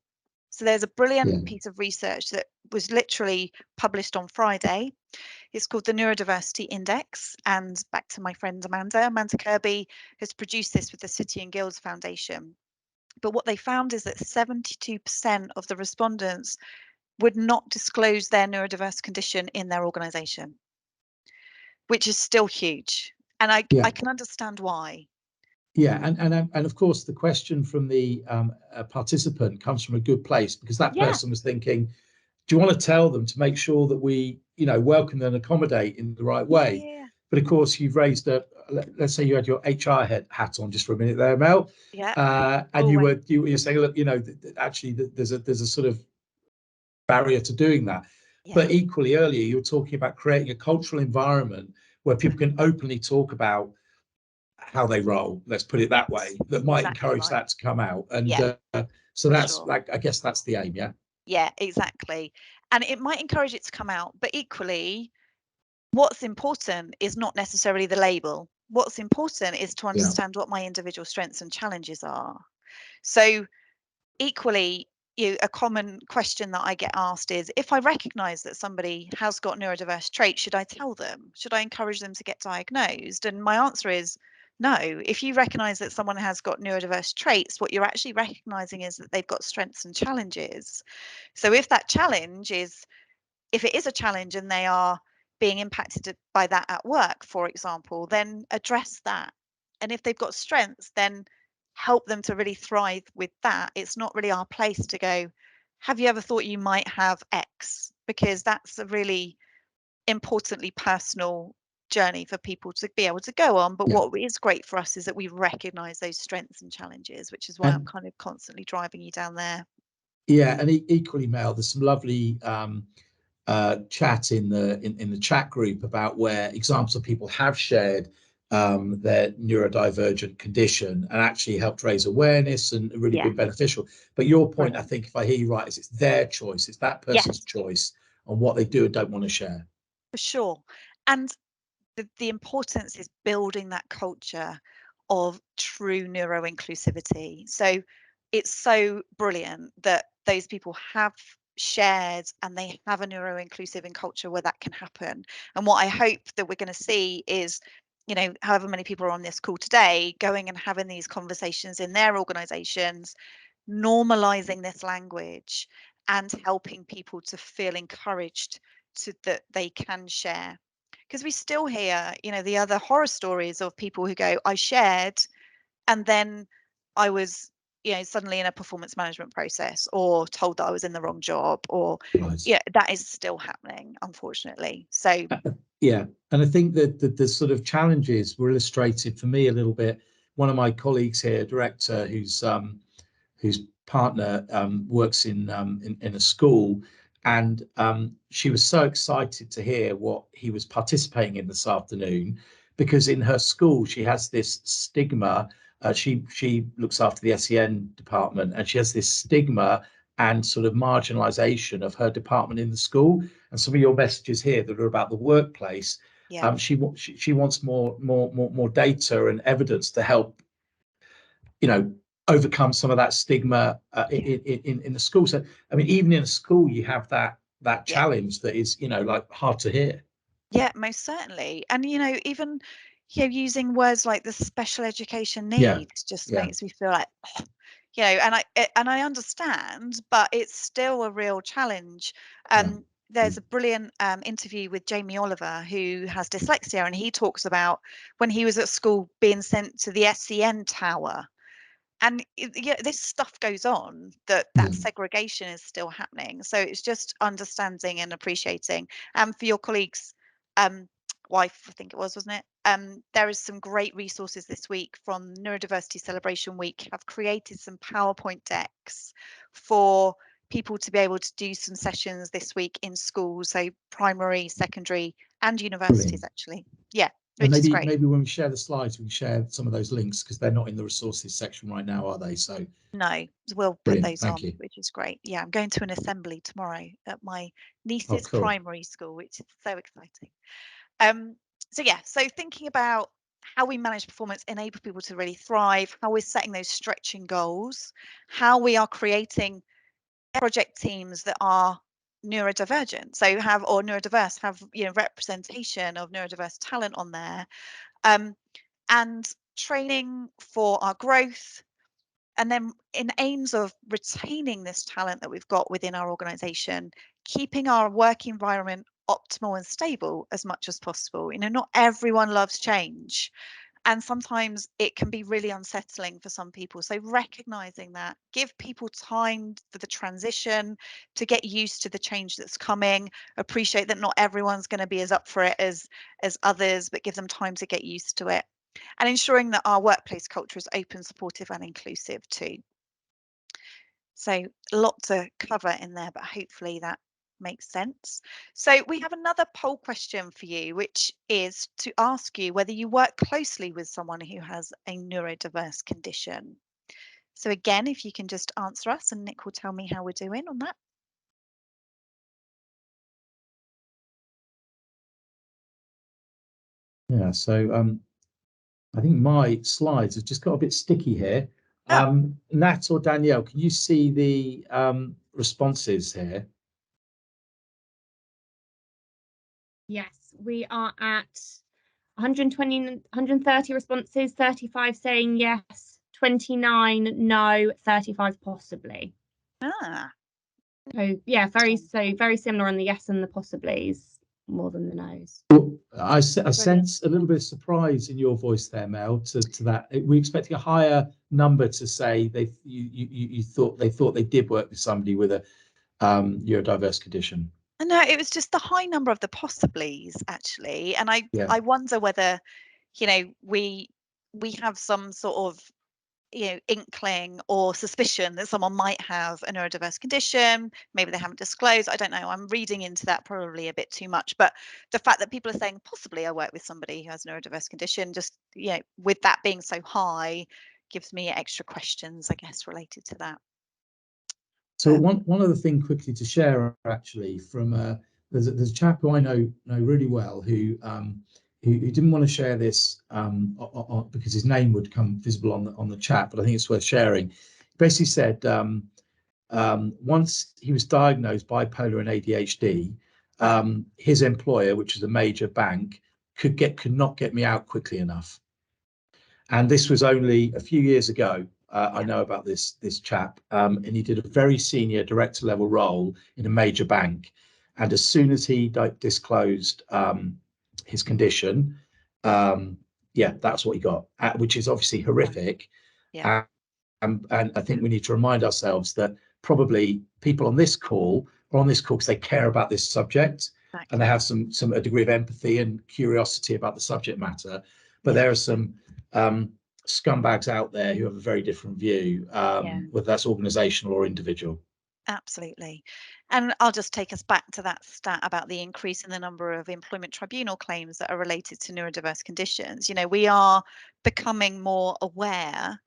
So there's a brilliant piece of research that was literally published on Friday. It's called the Neurodiversity Index. And back to my friend Amanda Kirby has produced this with the City and Guilds Foundation. But what they found is that 72% of the respondents would not disclose their neurodiverse condition in their organisation, which is still huge. And I can understand why. Yeah, and of course the question from the participant comes from a good place, because that person was thinking, do you want to tell them to make sure that we, you know, welcome and accommodate in the right way? Yeah. But of course, you've raised let's say you had your HR hat on just for a minute there, Mel. Yeah. And you're saying, look, you know, actually there's a sort of barrier to doing that. Yeah. But equally earlier, you were talking about creating a cultural environment where people can openly talk about how they roll, let's put it that way, that might exactly encourage right. that to come out. And Yeah, so for that's sure. like, I guess that's the aim. Yeah. Yeah, exactly. And it might encourage it to come out, but equally, what's important is not necessarily the label. What's important is to Yeah. understand what my individual strengths and challenges are. So equally, a common question that I get asked is, if I recognize that somebody has got neurodiverse traits, should I tell them? Should I encourage them to get diagnosed? And my answer is no. If you recognize that someone has got neurodiverse traits, what you're actually recognizing is that they've got strengths and challenges. So if that challenge is, if it is a challenge and they are being impacted by that at work, for example, then address that. And if they've got strengths, then help them to really thrive with that. It's not really our place to go, have you ever thought you might have X? Because that's a really importantly personal journey for people to be able to go on. But Yeah. what is great for us is that we recognize those strengths and challenges, which is why I'm And kind of constantly driving you down there. yeah, and equally, Mel, there's some lovely chat in the chat group about where examples of people have shared their neurodivergent condition and actually helped raise awareness and really Yeah, been beneficial. But your point, I brilliant. think, if I hear you right, is it's their choice, it's that person's Yes, choice on what they do and don't want to share. for sure. And the importance is building that culture of true neuro inclusivity. So it's so brilliant that those people have shared and they have a neuro inclusive in culture where that can happen. And what I hope that we're going to see is, however many people are on this call today, going and having these conversations in their organizations, normalizing this language and helping people to feel encouraged to that they can share, because we still hear, the other horror stories of people who go, I shared and then I was, suddenly in a performance management process or told that I was in the wrong job, or Right. that is still happening, unfortunately. So Yeah, and I think that the sort of challenges were illustrated for me a little bit. One of my colleagues here, a director whose partner works in a school, and she was so excited to hear what he was participating in this afternoon, because in her school she has this stigma. She looks after the SEN department, and she has this stigma and sort of marginalization of her department in the school. And some of your messages here that are about the workplace, yeah, she wants more data and evidence to help, overcome some of that stigma in the school. So I mean, even in a school, you have that yeah, challenge that is, like hard to hear. yeah, most certainly. And even using words like the special education Yeah, needs just yeah, makes me feel like, and I understand, but it's still a real challenge. yeah. There's a brilliant interview with Jamie Oliver, who has dyslexia, and he talks about when he was at school being sent to the SEN tower. And this stuff goes on, that Mm. segregation is still happening. So it's just understanding and appreciating. And for your colleagues, um, wife, I think it was, wasn't it? There is some great resources this week from Neurodiversity Celebration Week. Have created some PowerPoint decks for people to be able to do some sessions this week in schools, so primary, secondary, and universities, Brilliant. actually. Yeah, And which is maybe great. maybe when we share the slides, we can share some of those links, because they're not in the resources section right now, are they? So No, we'll put brilliant. those Thank on, you. which is great. Yeah, I'm going to an assembly tomorrow at my Oh, niece's cool. primary school, which is so exciting. Um, so yeah, so thinking about how we manage performance, enable people to really thrive, how we're setting those stretching goals, how we are creating project teams that are neurodivergent, so have, or neurodiverse, have representation of neurodiverse talent on there, um, and training for our growth. And then in aims of retaining this talent that we've got within our organization, keeping our work environment optimal and stable as much as possible. Not everyone loves change, and sometimes it can be really unsettling for some people. So recognizing that, give people time for the transition to get used to the change that's coming. Appreciate that not everyone's going to be as up for it as others, but give them time to get used to it. And ensuring that our workplace culture is open, supportive, and inclusive too. So a lot to cover in there, but hopefully that Makes sense. So we have another poll question for you, which is to ask you whether you work closely with someone who has a neurodiverse condition. So again, if you can just answer us, and Nick will tell me how we're doing on that. Yeah, so I think my slides have just got a bit sticky here. Oh. Nat or Danielle, can you see the responses here? Yes, we are at 120, 130 responses, 35 saying yes, 29 no, 35 possibly. Ah. So yeah, very similar on the yes and the possiblies, more than the no's. Well, I sense a little bit of surprise in your voice there, Mel, to that. We're expecting a higher number to say you thought they did work with somebody with a neurodiverse condition. No, it was just the high number of the possiblies, actually. And I wonder whether, you know, we have some sort of, you know, inkling or suspicion that someone might have a neurodiverse condition. Maybe they haven't disclosed. I don't know. I'm reading into that probably a bit too much. But the fact that people are saying possibly I work with somebody who has a neurodiverse condition, just, you know, with that being so high, gives me extra questions, I guess, related to that. So one other thing quickly to share, actually, from there's a chap who I know really well who didn't want to share this because his name would come visible on the chat, but I think it's worth sharing. He basically said once he was diagnosed bipolar and ADHD, his employer, which is a major bank, could not get me out quickly enough. And this was only a few years ago. I know about this chap, and he did a very senior director level role in a major bank. And as soon as he disclosed his condition, that's what he got, which is obviously horrific. Yeah. And I think we need to remind ourselves that probably people on this call are on this call because they care about this subject, and they have a degree of empathy and curiosity about the subject matter. But there are some scumbags out there who have a very different view, whether that's organizational or individual. Absolutely. And I'll just take us back to that stat about the increase in the number of employment tribunal claims that are related to neurodiverse conditions. You know, we are becoming more aware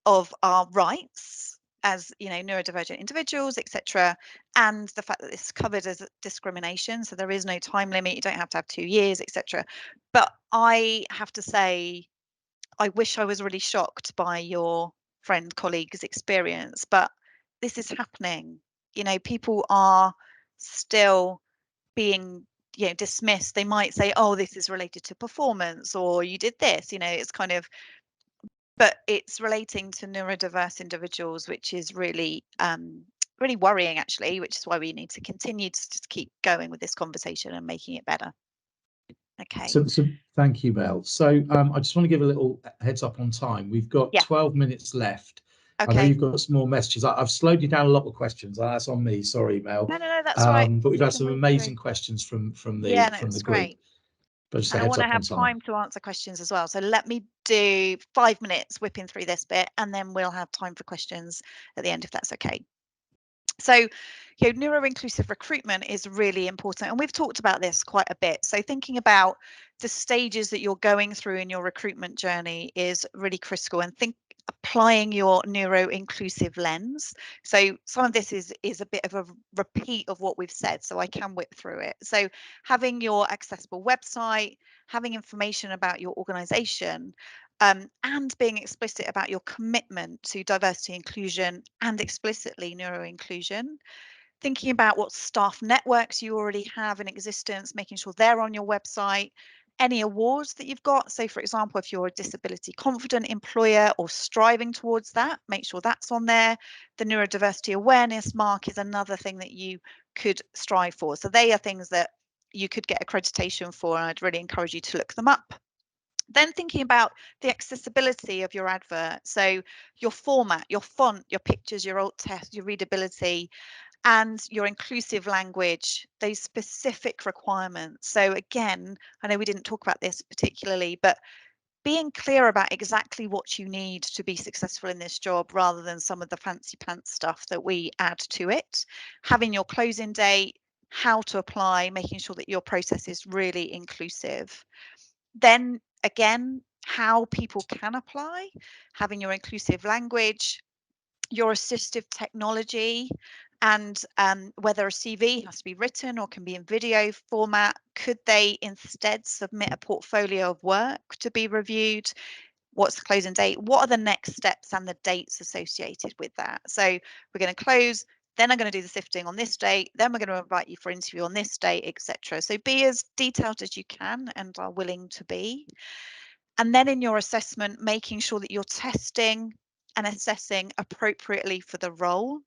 of our rights as, you know, neurodivergent individuals, etc., and the fact that this is covered as discrimination, so there is no time limit, you don't have to have 2 years, etc. But I have to say, I wish I was really shocked by your friend colleague's experience, but this is happening. You know, people are still being, you know, dismissed. They might say, oh, this is related to performance, or you did this, you know, it's kind of, but it's relating to neurodiverse individuals, which is really really worrying, actually, which is why we need to continue to just keep going with this conversation and making it better. Okay. So thank you, Mel. So I just want to give a little heads up on time. We've got 12 minutes left. Okay. I know you've got some more messages. I've slowed you down a lot of questions. That's on me. Sorry, Mel. No, that's right. But we've had some amazing questions from the group. Great. But just and I want to have on time to answer questions as well. So let me do 5 minutes whipping through this bit, and then we'll have time for questions at the end, if that's okay. So, you know, neuro-inclusive recruitment is really important, and we've talked about this quite a bit. So thinking about the stages that you're going through in your recruitment journey is really critical, and applying your neuro-inclusive lens. So some of this is a bit of a repeat of what we've said, so I can whip through it. So having your accessible website, having information about your organization, and being explicit about your commitment to diversity, inclusion, and explicitly neuro-inclusion. Thinking about what staff networks you already have in existence, making sure they're on your website. Any awards that you've got. So, for example, if you're a disability confident employer or striving towards that, make sure that's on there. The neurodiversity awareness mark is another thing that you could strive for. So they are things that you could get accreditation for, and I'd really encourage you to look them up. Then thinking about the accessibility of your advert. So your format, your font, your pictures, your alt text, your readability, and your inclusive language, those specific requirements. So again, I know we didn't talk about this particularly, but being clear about exactly what you need to be successful in this job rather than some of the fancy pants stuff that we add to it. Having your closing date, how to apply, making sure that your process is really inclusive. Then again, how people can apply, having your inclusive language, your assistive technology, and whether a CV has to be written or can be in video format. Could they instead submit a portfolio of work to be reviewed? What's the closing date? What are the next steps and the dates associated with that? So we're going to close, then I'm going to do the sifting on this date, then we're going to invite you for interview on this date, etc. So be as detailed as you can and are willing to be. And then in your assessment, making sure that you're testing and assessing appropriately for the role.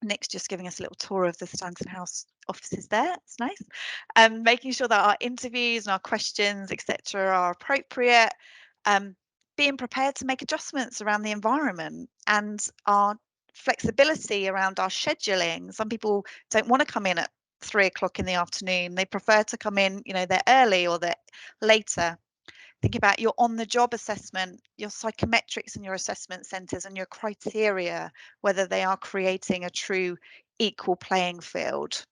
Nick's just giving us a little tour of the Stanton House offices there. It's nice. Making sure that our interviews and our questions, etc., are appropriate. Being prepared to make adjustments around the environment and our flexibility around our scheduling. Some people don't want to come in at 3 o'clock in the afternoon. They prefer to come in, you know, they're early or they're later. Think about your on-the-job assessment, your psychometrics and your assessment centres and your criteria, whether they are creating a true equal playing field.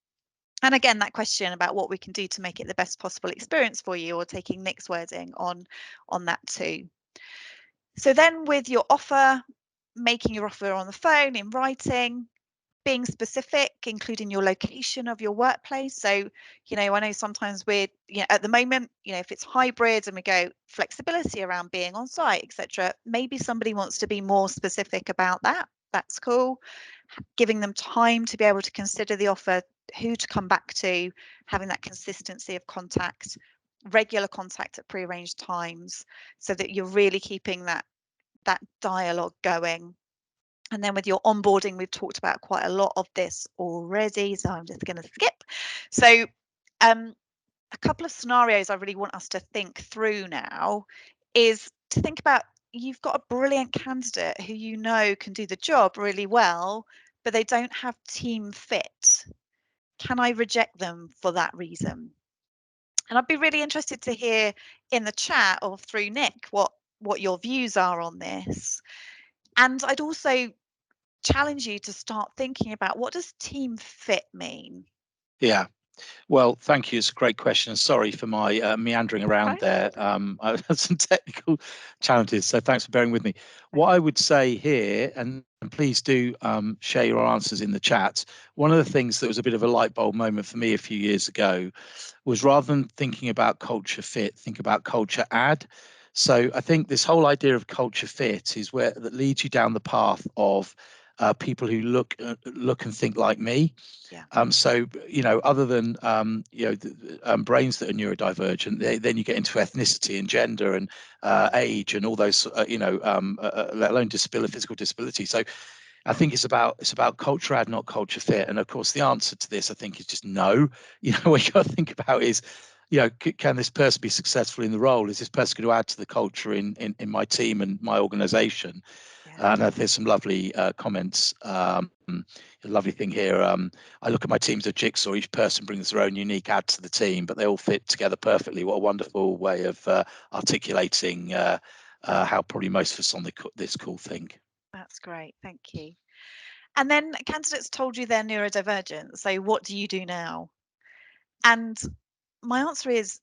And again, that question about what we can do to make it the best possible experience for you, or taking Nick's wording on that too. So then with your offer, making your offer on the phone, in writing, being specific, including your location of your workplace. So, you know, I know sometimes we're, you know, at the moment, you know, if it's hybrid and we go flexibility around being on site, etc., maybe somebody wants to be more specific about that. That's cool. Giving them time to be able to consider the offer, who to come back to, having that consistency of contact, regular contact at prearranged times, so that you're really keeping that dialogue going. And then with your onboarding, we've talked about quite a lot of this already, so I'm just going to skip. So a couple of scenarios I really want us to think through now is to think about, you've got a brilliant candidate who you know can do the job really well, but they don't have team fit. Can I reject them for that reason? And I'd be really interested to hear in the chat or through Nick what your views are on this. And I'd also challenge you to start thinking about, what does team fit mean? Yeah. Well, thank you. It's a great question. Sorry for my meandering around there. I had some technical challenges, so thanks for bearing with me. What I would say here, and please do share your answers in the chat. One of the things that was a bit of a light bulb moment for me a few years ago was, rather than thinking about culture fit, think about culture add. So I think this whole idea of culture fit is where that leads you down the path of people who look and think like me. Yeah. So, you know, other than you know, brains that are neurodivergent, then you get into ethnicity and gender and age and all those, you know, let alone disability, physical disability. So I think it's about culture add, not culture fit. And of course, the answer to this, I think, is just no. You know, what you got to think about is, you know, can this person be successful in the role? Is this person going to add to the culture in my team and my organization? Yeah. And there's some lovely comments. A lovely thing here. I look at my teams as a jigsaw. Each person brings their own unique add to the team, but they all fit together perfectly. What a wonderful way of articulating how probably most of us on this call think. That's great. Thank you. And then candidates told you they're neurodivergent. So what do you do now? And my answer is,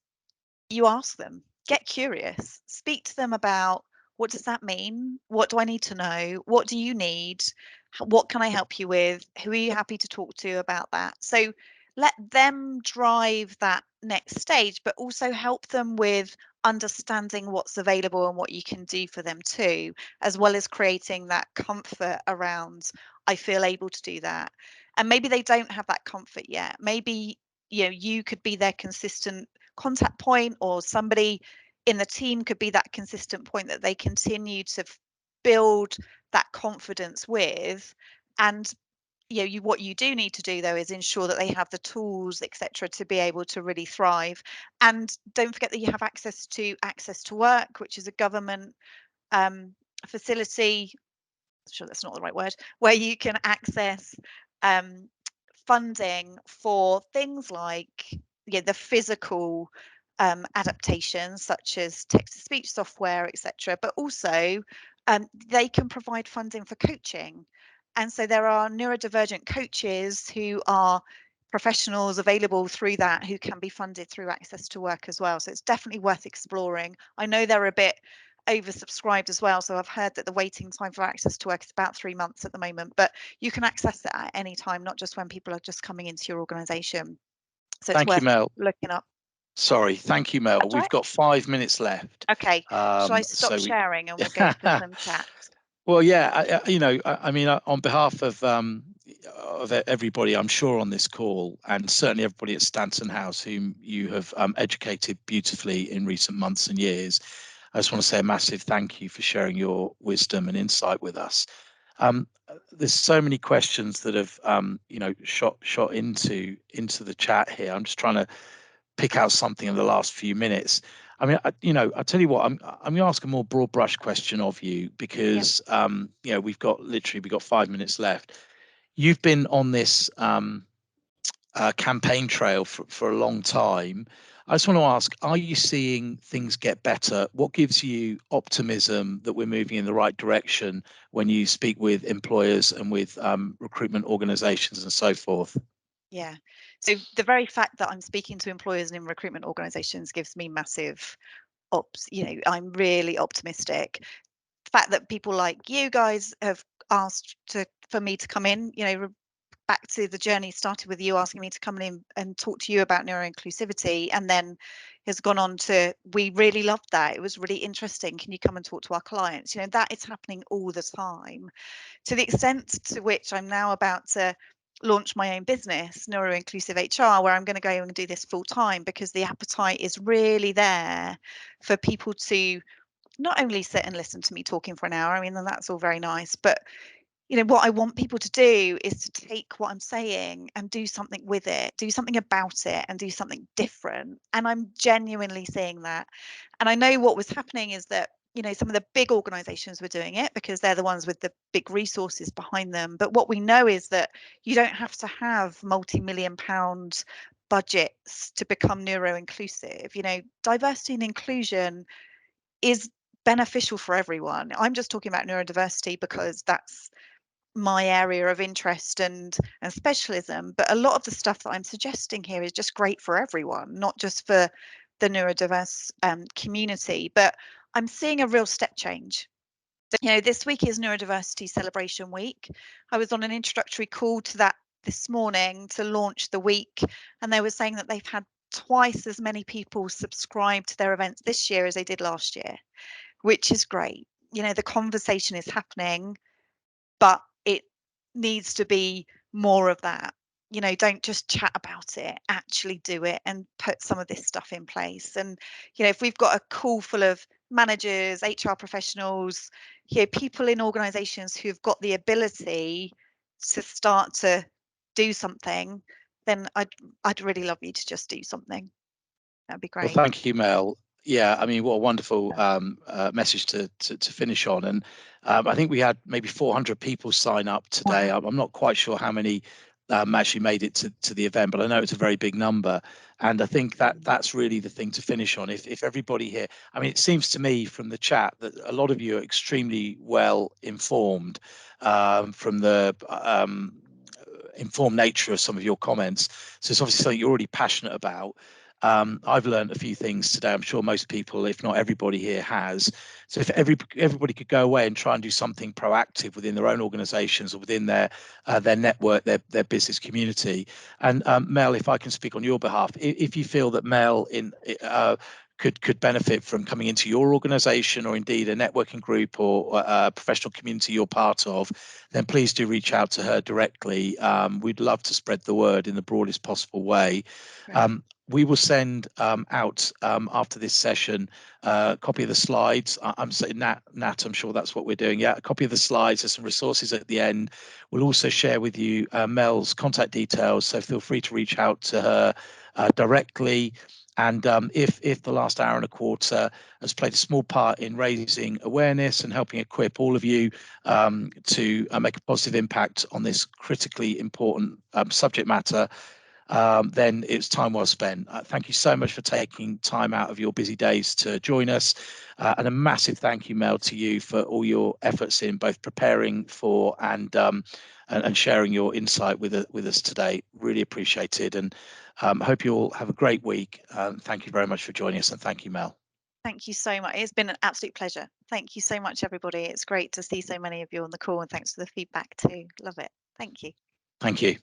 you ask them, get curious, speak to them about, what does that mean? What do I need to know? What do you need? What can I help you with? Who are you happy to talk to about that? So let them drive that next stage, but also help them with understanding what's available and what you can do for them too, as well as creating that comfort around, I feel able to do that. And maybe they don't have that comfort yet. Maybe, you know, you could be their consistent contact point, or somebody in the team could be that consistent point that they continue to build that confidence with. And you know, what you do need to do though is ensure that they have the tools, etc., to be able to really thrive. And don't forget that you have access to work, which is a government facility. I'm sure that's not the right word, where you can access funding for things like, yeah, the physical adaptations such as text-to-speech software, etc. But also they can provide funding for coaching. And so there are neurodivergent coaches who are professionals available through that who can be funded through Access to Work as well. So it's definitely worth exploring. I know they're a bit oversubscribed as well, so I've heard that the waiting time for Access to Work is about 3 months at the moment, but you can access it at any time, not just when people are just coming into your organisation. So it's worth looking up. Sorry, thank you, Mel. That's We've right. got 5 minutes left. Okay, shall I stop sharing and we'll go for some chat? Well, yeah, I mean, on behalf of everybody, I'm sure on this call, and certainly everybody at Stanton House, whom you have educated beautifully in recent months and years, I just want to say a massive thank you for sharing your wisdom and insight with us. There's so many questions that have, shot into the chat here. I'm just trying to pick out something in the last few minutes. I mean, I tell you what, I'm going to ask a more broad brush question of you because, we've got 5 minutes left. You've been on this campaign trail for a long time. I just want to ask, are you seeing things get better? What gives you optimism that we're moving in the right direction when you speak with employers and with recruitment organizations and so forth? Yeah, so the very fact that I'm speaking to employers and in recruitment organizations gives me massive I'm really optimistic. The fact that people like you guys have asked for me to come in, back to the journey started with you asking me to come in and talk to you about neuroinclusivity, and then has gone on to, we really loved that. It was really interesting. Can you come and talk to our clients? That is happening all the time. To the extent to which I'm now about to launch my own business, Neuroinclusive HR, where I'm going to go and do this full time because the appetite is really there for people to not only sit and listen to me talking for an hour. I mean, that's all very nice, but what I want people to do is to take what I'm saying and do something with it, do something about it, and do something different. And I'm genuinely seeing that. And I know what was happening is that some of the big organizations were doing it because they're the ones with the big resources behind them. But what we know is that you don't have to have multi-million-pound budgets to become neuro-inclusive. Diversity and inclusion is beneficial for everyone. I'm just talking about neurodiversity because that's my area of interest and specialism, but a lot of the stuff that I'm suggesting here is just great for everyone, not just for the neurodiverse community. But I'm seeing a real step change. This week is Neurodiversity Celebration Week. I was on an introductory call to that this morning to launch the week, and they were saying that they've had twice as many people subscribe to their events this year as they did last year, which is great. The conversation is happening, but it needs to be more of that. Don't just chat about it, actually do it and put some of this stuff in place. And if we've got a call full of managers, HR professionals, people in organizations who've got the ability to start to do something, then I'd really love you to just do something. That'd be great. Well, thank you, Mel. Yeah, I mean, what a wonderful message to finish on. And I think we had maybe 400 people sign up today. Wow. I'm not quite sure how many actually made it to the event, but I know it's a very big number. And I think that's really the thing to finish on. If everybody here, I mean, it seems to me from the chat that a lot of you are extremely well informed from the informed nature of some of your comments. So it's obviously something you're already passionate about. I've learned a few things today. I'm sure most people, if not everybody here, has. So if everybody could go away and try and do something proactive within their own organisations or within their network, their business community. And Mel, if I can speak on your behalf, if you feel that Mel could benefit from coming into your organisation or indeed a networking group or a professional community you're part of, then please do reach out to her directly. We'd love to spread the word in the broadest possible way. We will send out after this session a copy of the slides. I'm saying Nat, I'm sure that's what we're doing. Yeah, a copy of the slides. There's some resources at the end. We'll also share with you Mel's contact details, so feel free to reach out to her directly. And if the last hour and a quarter has played a small part in raising awareness and helping equip all of you to make a positive impact on this critically important subject matter, then it's time well spent. Thank you so much for taking time out of your busy days to join us. And a massive thank you, Mel, to you for all your efforts in both preparing for and sharing your insight with us today. Really appreciated, and hope you all have a great week. Thank you very much for joining us, and thank you, Mel. Thank you so much. It's been an absolute pleasure. Thank you so much, everybody. It's great to see so many of you on the call, and thanks for the feedback too. Love it. Thank you. Thank you.